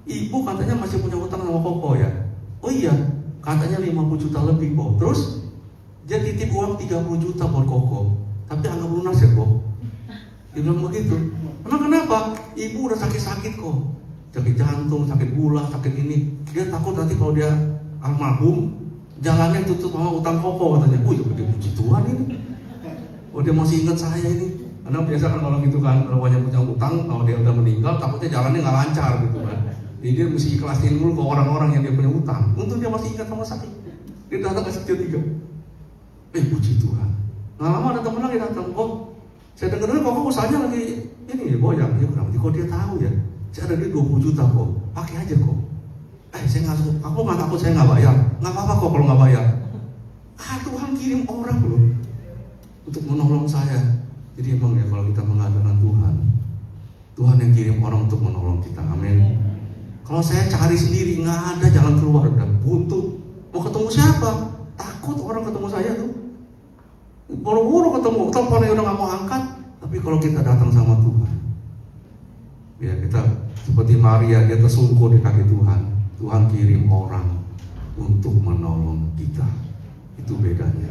Ibu katanya masih punya utang sama Koko ya. Oh iya, katanya 50 juta lebih kok. Terus dia titip uang 30 juta buat Koko. Tapi anggap lunas ya kok. Dia bilang begitu. Kenapa? Ibu udah sakit-sakit kok. Sakit jantung, sakit gula, sakit ini. Dia takut nanti kalau dia almarhum, jalannya tutup sama utang Koko katanya. Oh ya dia puji Tuhan ini. Oh dia masih ingat saya ini. Karena biasa kan kalau gitu kan, kalau banyak punya utang, kalau dia udah meninggal, takutnya jalannya nggak lancar gitu kan. Jadi dia mesti ikhlasin dulu ke orang-orang yang dia punya utang. Untung dia masih ingat sama saya. Dia datang ke setia 3. Puji Tuhan. Nggak lama ada teman lagi datang. Oh, saya dengar kok usahanya lagi ini goyang. Ya kenapa? Kok dia tahu ya? Saya ada dia 20 juta kok. Pakai aja kok. Saya nggak takut. Aku nggak takut saya nggak bayar. Nggak apa-apa kok kalau nggak bayar. Tuhan kirim orang loh untuk menolong saya. Jadi emang ya kalau kita mengandalkan Tuhan, Tuhan yang kirim orang untuk menolong kita. Amin. Kalau saya cari sendiri nggak ada jalan keluar, udah buntu. Mau ketemu siapa? Takut orang ketemu saya tuh. Buru-buru ketemu, teleponnya udah nggak mau angkat. Tapi kalau kita datang sama Tuhan, ya kita seperti Maria, dia tersungkur di kaki Tuhan. Tuhan kirim orang untuk menolong kita. Itu bedanya.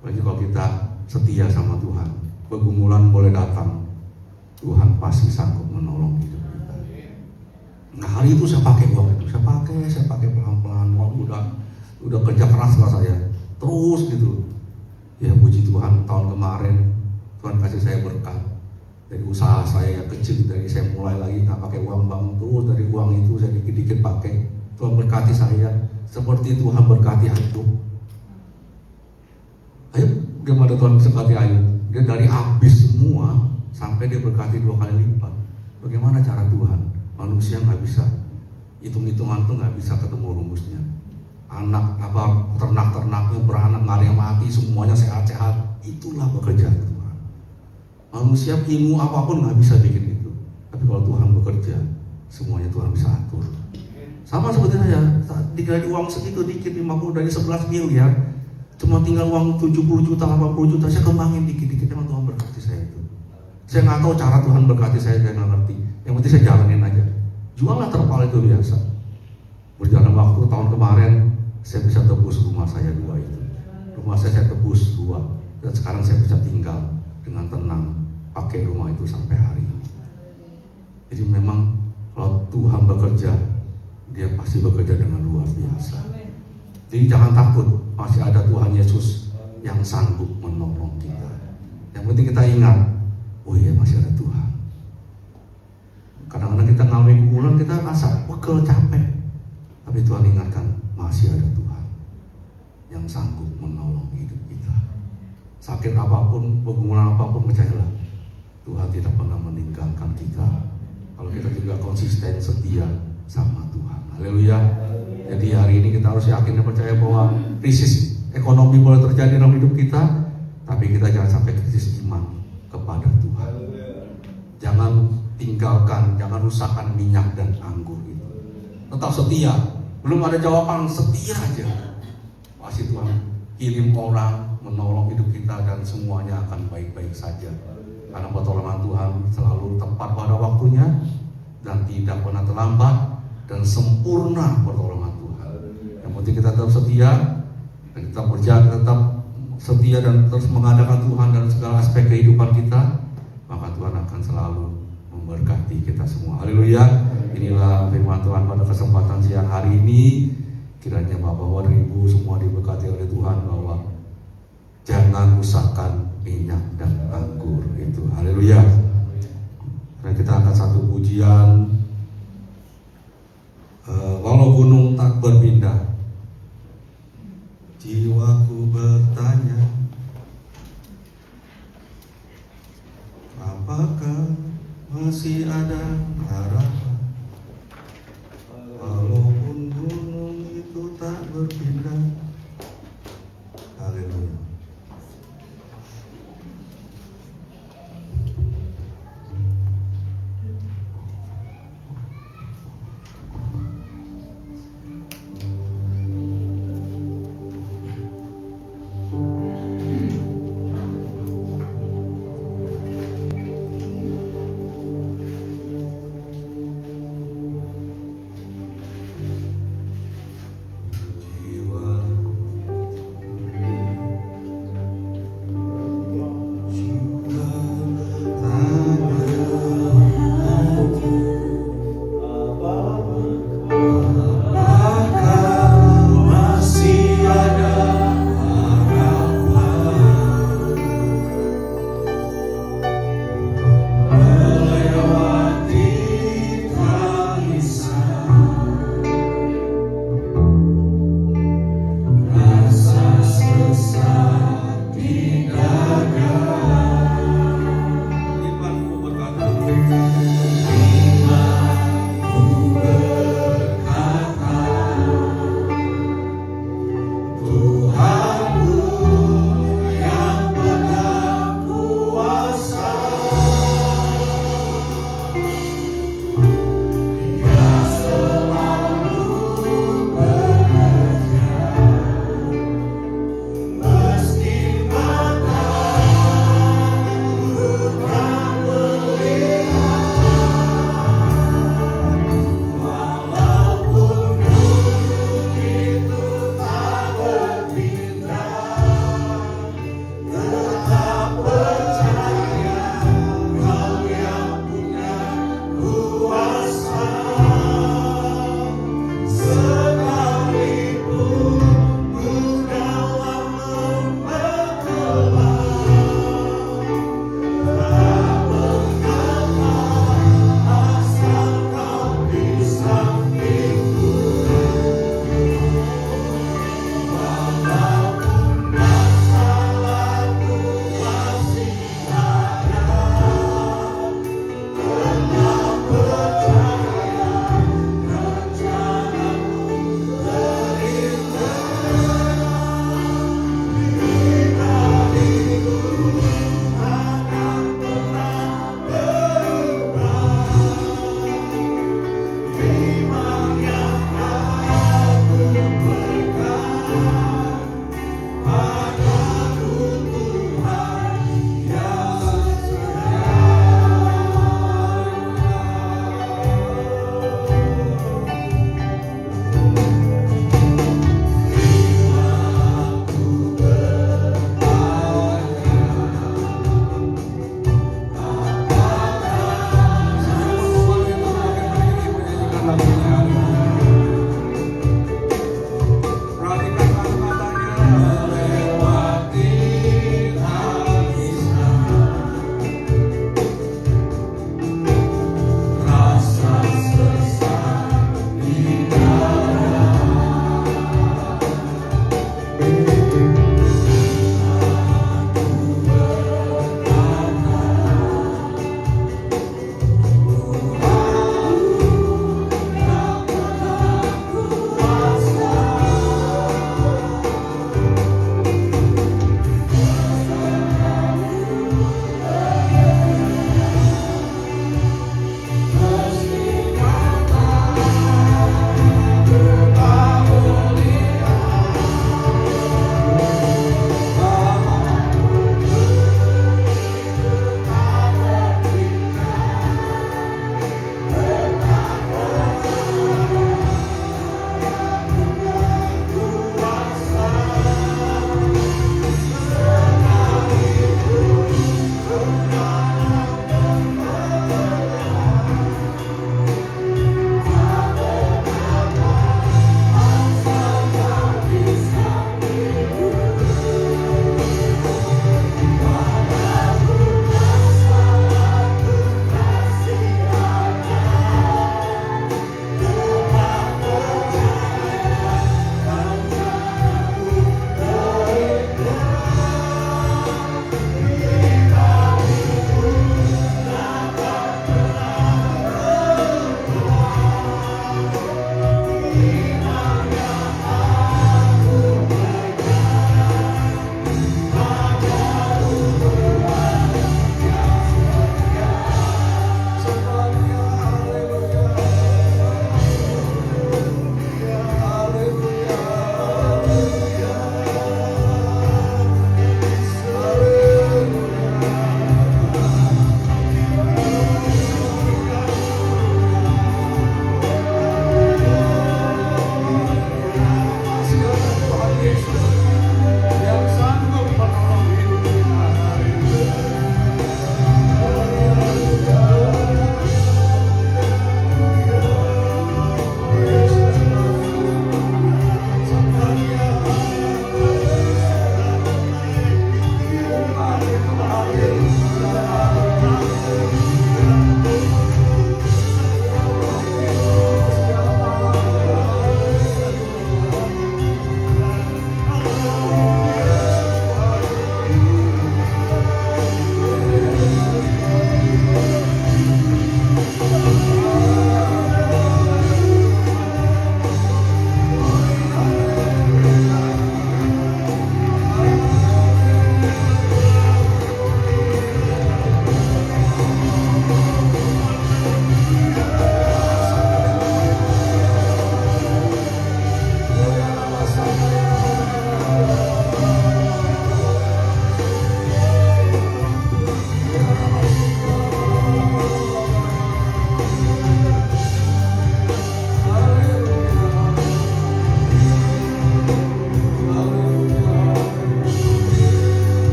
Jadi kalau kita setia sama Tuhan, pergumulan boleh datang, Tuhan pasti sanggup menolong hidup kita. Nah hari itu saya pakai uang itu, saya pakai pelan-pelan. Udah kerja keras lah saya, terus gitu. Ya puji Tuhan, tahun kemarin Tuhan kasih saya berkat dari usaha saya yang kecil, dari saya mulai lagi nggak pakai uang bank, terus dari uang itu saya dikit-dikit pakai. Tuhan berkati saya seperti Tuhan berkati Ayub. Ayub gimana Tuhan bisa berkati Ayub? Dia dari habis semua sampai dia berkati 2 kali lipat. Bagaimana cara Tuhan? Manusia nggak bisa hitung-hitungan tuh nggak bisa ketemu rumusnya. Anak ternak-ternaknya beranak nggak ada yang mati, semuanya sehat-sehat. Itulah pekerjaan Tuhan. Manusia ilmu apapun nggak bisa bikin itu. Tapi kalau Tuhan bekerja, semuanya Tuhan bisa atur. Sama seperti saya, dikali uang segitu dikit 50 dari 11 miliar, cuma tinggal uang 70 juta, 80 juta, saya kembangin dikit-dikit. Emang Tuhan berkati saya itu. Saya nggak tahu cara Tuhan berkati saya nggak ngerti. Yang penting saya jalanin aja. Jualan terpal itu biasa. Berjalan waktu tahun kemarin, saya bisa tebus rumah saya 2 itu. Rumah saya tebus 2. Dan sekarang saya bisa tinggal dengan tenang. pakai rumah itu sampai hari ini. Jadi memang kalau Tuhan bekerja, dia pasti bekerja dengan luar biasa. Jadi jangan takut, masih ada Tuhan Yesus yang sanggup menolong kita. Yang penting kita ingat, oh iya masih ada Tuhan. Kadang-kadang kita ngalamin pulang, kita rasa pegel, capek. Tapi Tuhan ingatkan, masih ada Tuhan yang sanggup menolong hidup kita. Sakit apapun, pergumulan apapun, percayalah, Tuhan tidak pernah meninggalkan kita. Kalau kita juga konsisten, setia sama Tuhan. Haleluya. Jadi hari ini kita harus yakin dan percaya bahwa krisis ekonomi boleh terjadi dalam hidup kita, tapi kita jangan sampai krisis iman kepada Tuhan. Jangan tinggalkan, jangan rusakkan minyak dan anggur itu. Tetap setia. Belum ada jawaban, setia aja. Pasti Tuhan kirim orang menolong hidup kita dan semuanya akan baik-baik saja. Karena pertolongan Tuhan selalu tepat pada waktunya dan tidak pernah terlambat dan sempurna pertolongan Tuhan. Yang penting kita tetap setia dan kita berjalan tetap setia dan terus mengadakan Tuhan dalam segala aspek kehidupan kita, maka Tuhan akan selalu memberkati kita semua. Haleluya. Inilah firman Tuhan pada kesempatan siang hari ini. Kiranya Bapak Ibu semua diberkati oleh Tuhan bahwa jangan rusakkan minyak dan anggur itu. Haleluya. Dan kita akan satu pujian, walau gunung tak berpindah, jiwaku bertanya, apakah masih ada harapan? Walaupun gunung itu tak berpindah. Haleluya.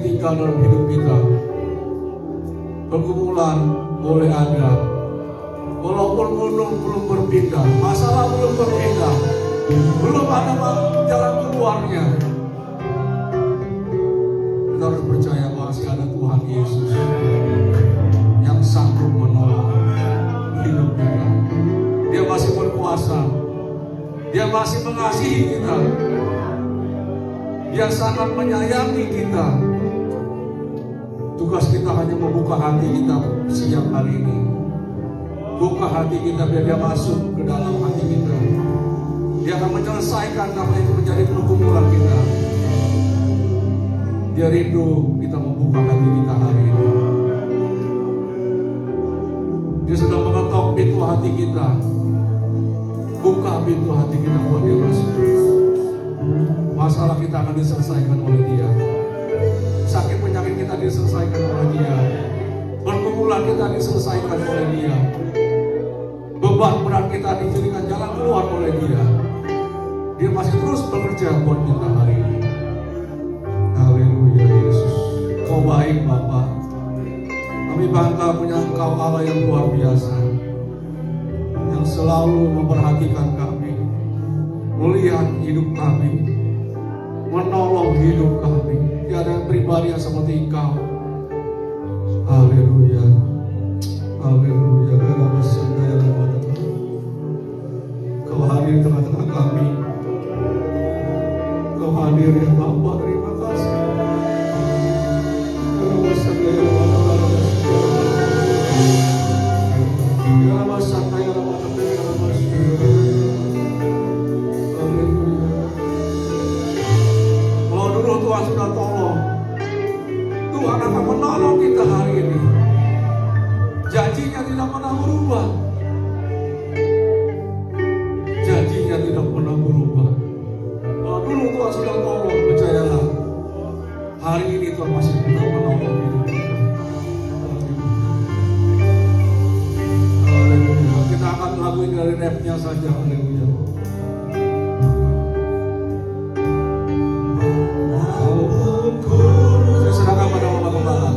tinggal dalam hidup kita. Pergumulan boleh ada, walaupun gunung belum berpindah, masalah belum berpindah, belum ada jalan keluarnya. Kita harus percaya masih ada Tuhan Yesus yang sanggup menolong hidup kita. Dia masih berkuasa, Dia masih mengasihi kita, Dia sangat menyayangi kita. Tugas kita hanya membuka hati kita siang hari ini. Buka hati kita biar Dia masuk ke dalam hati kita. Dia akan menyelesaikan apa yang menjadi pergumulan kita. Dia rindu kita membuka hati kita hari ini. Dia sudah mengetok pintu hati kita. Buka pintu hati kita buat Dia masuk. Masalah kita akan diselesaikan oleh Dia. Sakit penyakit kita diselesaikan oleh Dia. Pergumulan kita diselesaikan oleh Dia. Beban berat kita dijadikan jalan keluar oleh Dia. Dia masih terus bekerja buat kita hari ini. Haleluya Yesus. Kau baik Bapa. Kami bangga punya Engkau Allah yang luar biasa, yang selalu memperhatikan kami, melihat hidup kami, menolong hidup kami. Tiada yang pribadi yang seperti Engkau. Haleluya. Haleluya. Kau hadir di tengah-tengah kami. Kau hadir ya Bapa, terima kasih. Kalau dulu Tuhan sudah tolong, Tuhan akan menolong kita hari ini. Janjinya tidak pernah berubah. Janjinya tidak pernah berubah. Kalau dulu Tuhan sudah tolong, percayalah, hari ini Tuhan masih tetap menolong hidup kita. Haleluya. Kita akan lakuin dari rapnya saja. Haleluya. Saya serahkan pada Bapak Gembala.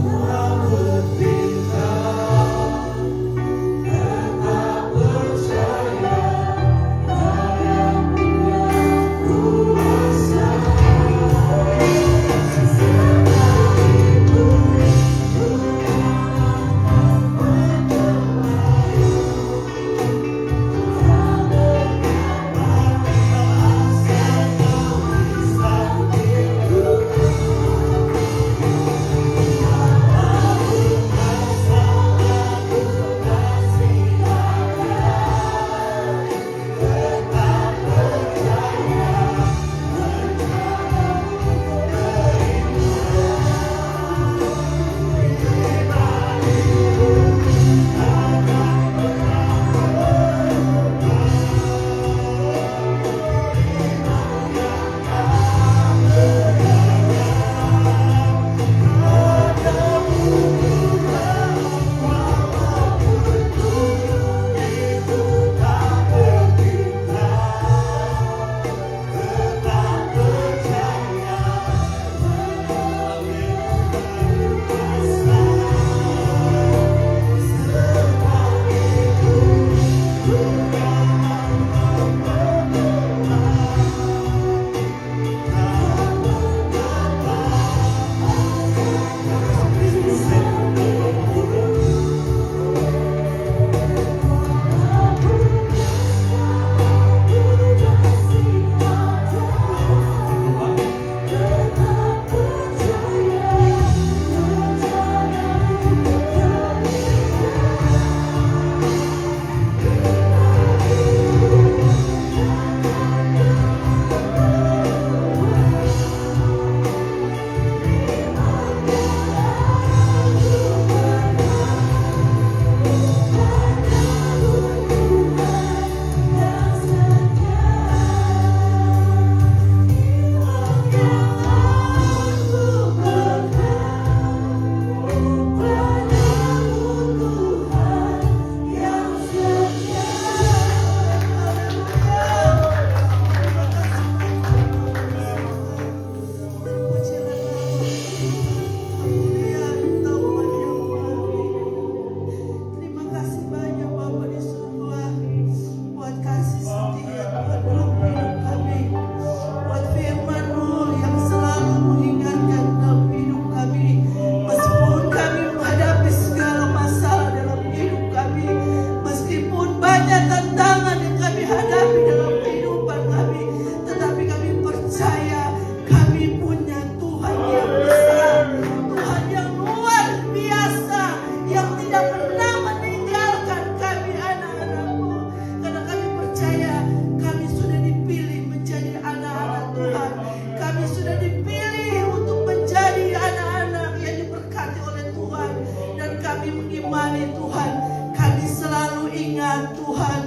menemani Tuhan. Kami selalu ingat Tuhan,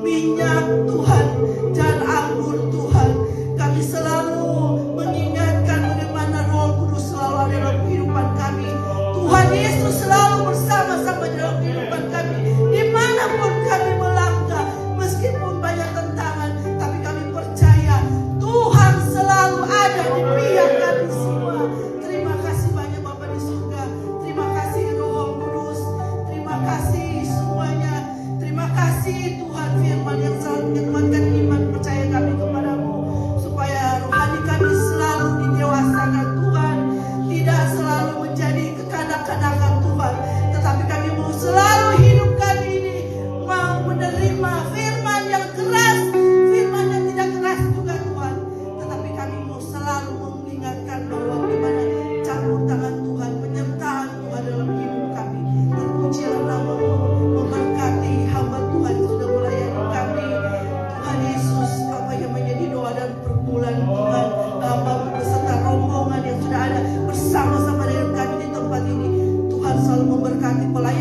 minyak Tuhan dan anggur Tuhan. Kami selalu mengingatkan bagaimana Roh Kudus selalu ada dalam kehidupan kami. Tuhan Yesus selalu bersama-sama dalam kehidupan kami. Dimanapun kami melangkah, meskipun banyak tentangan, tapi kami percaya Tuhan selalu ada di pihak kami semua. Terima kasih banyak Bapa di surga. Terima kasih Roh Kudus. Terima kasih semuanya. Terima kasih Tuhan firman yang selalu menguatkan iman percaya kami kepadamu, supaya rohani kami selalu didewasakan Tuhan, tidak selalu menjadi kekanak-kanakan Tuhan, tetapi kami mau selalu hidup kami ini mau menerima firman yang keras, firman yang tidak keras juga Tuhan, tetapi kami mau selalu mengingatkan bahwa bagaimana campur tangan Tuhan, penyertaan Tuhan dalam hidup kami. Terpujilah nama-Mu, memberkati hamba Tuhan yang sudah melayani kami. Tuhan Yesus, apa yang menjadi doa dan perbulan Tuhan, hamba beserta rombongan yang sudah ada bersama-sama dengan kami di tempat ini, Tuhan selalu memberkati pelayanan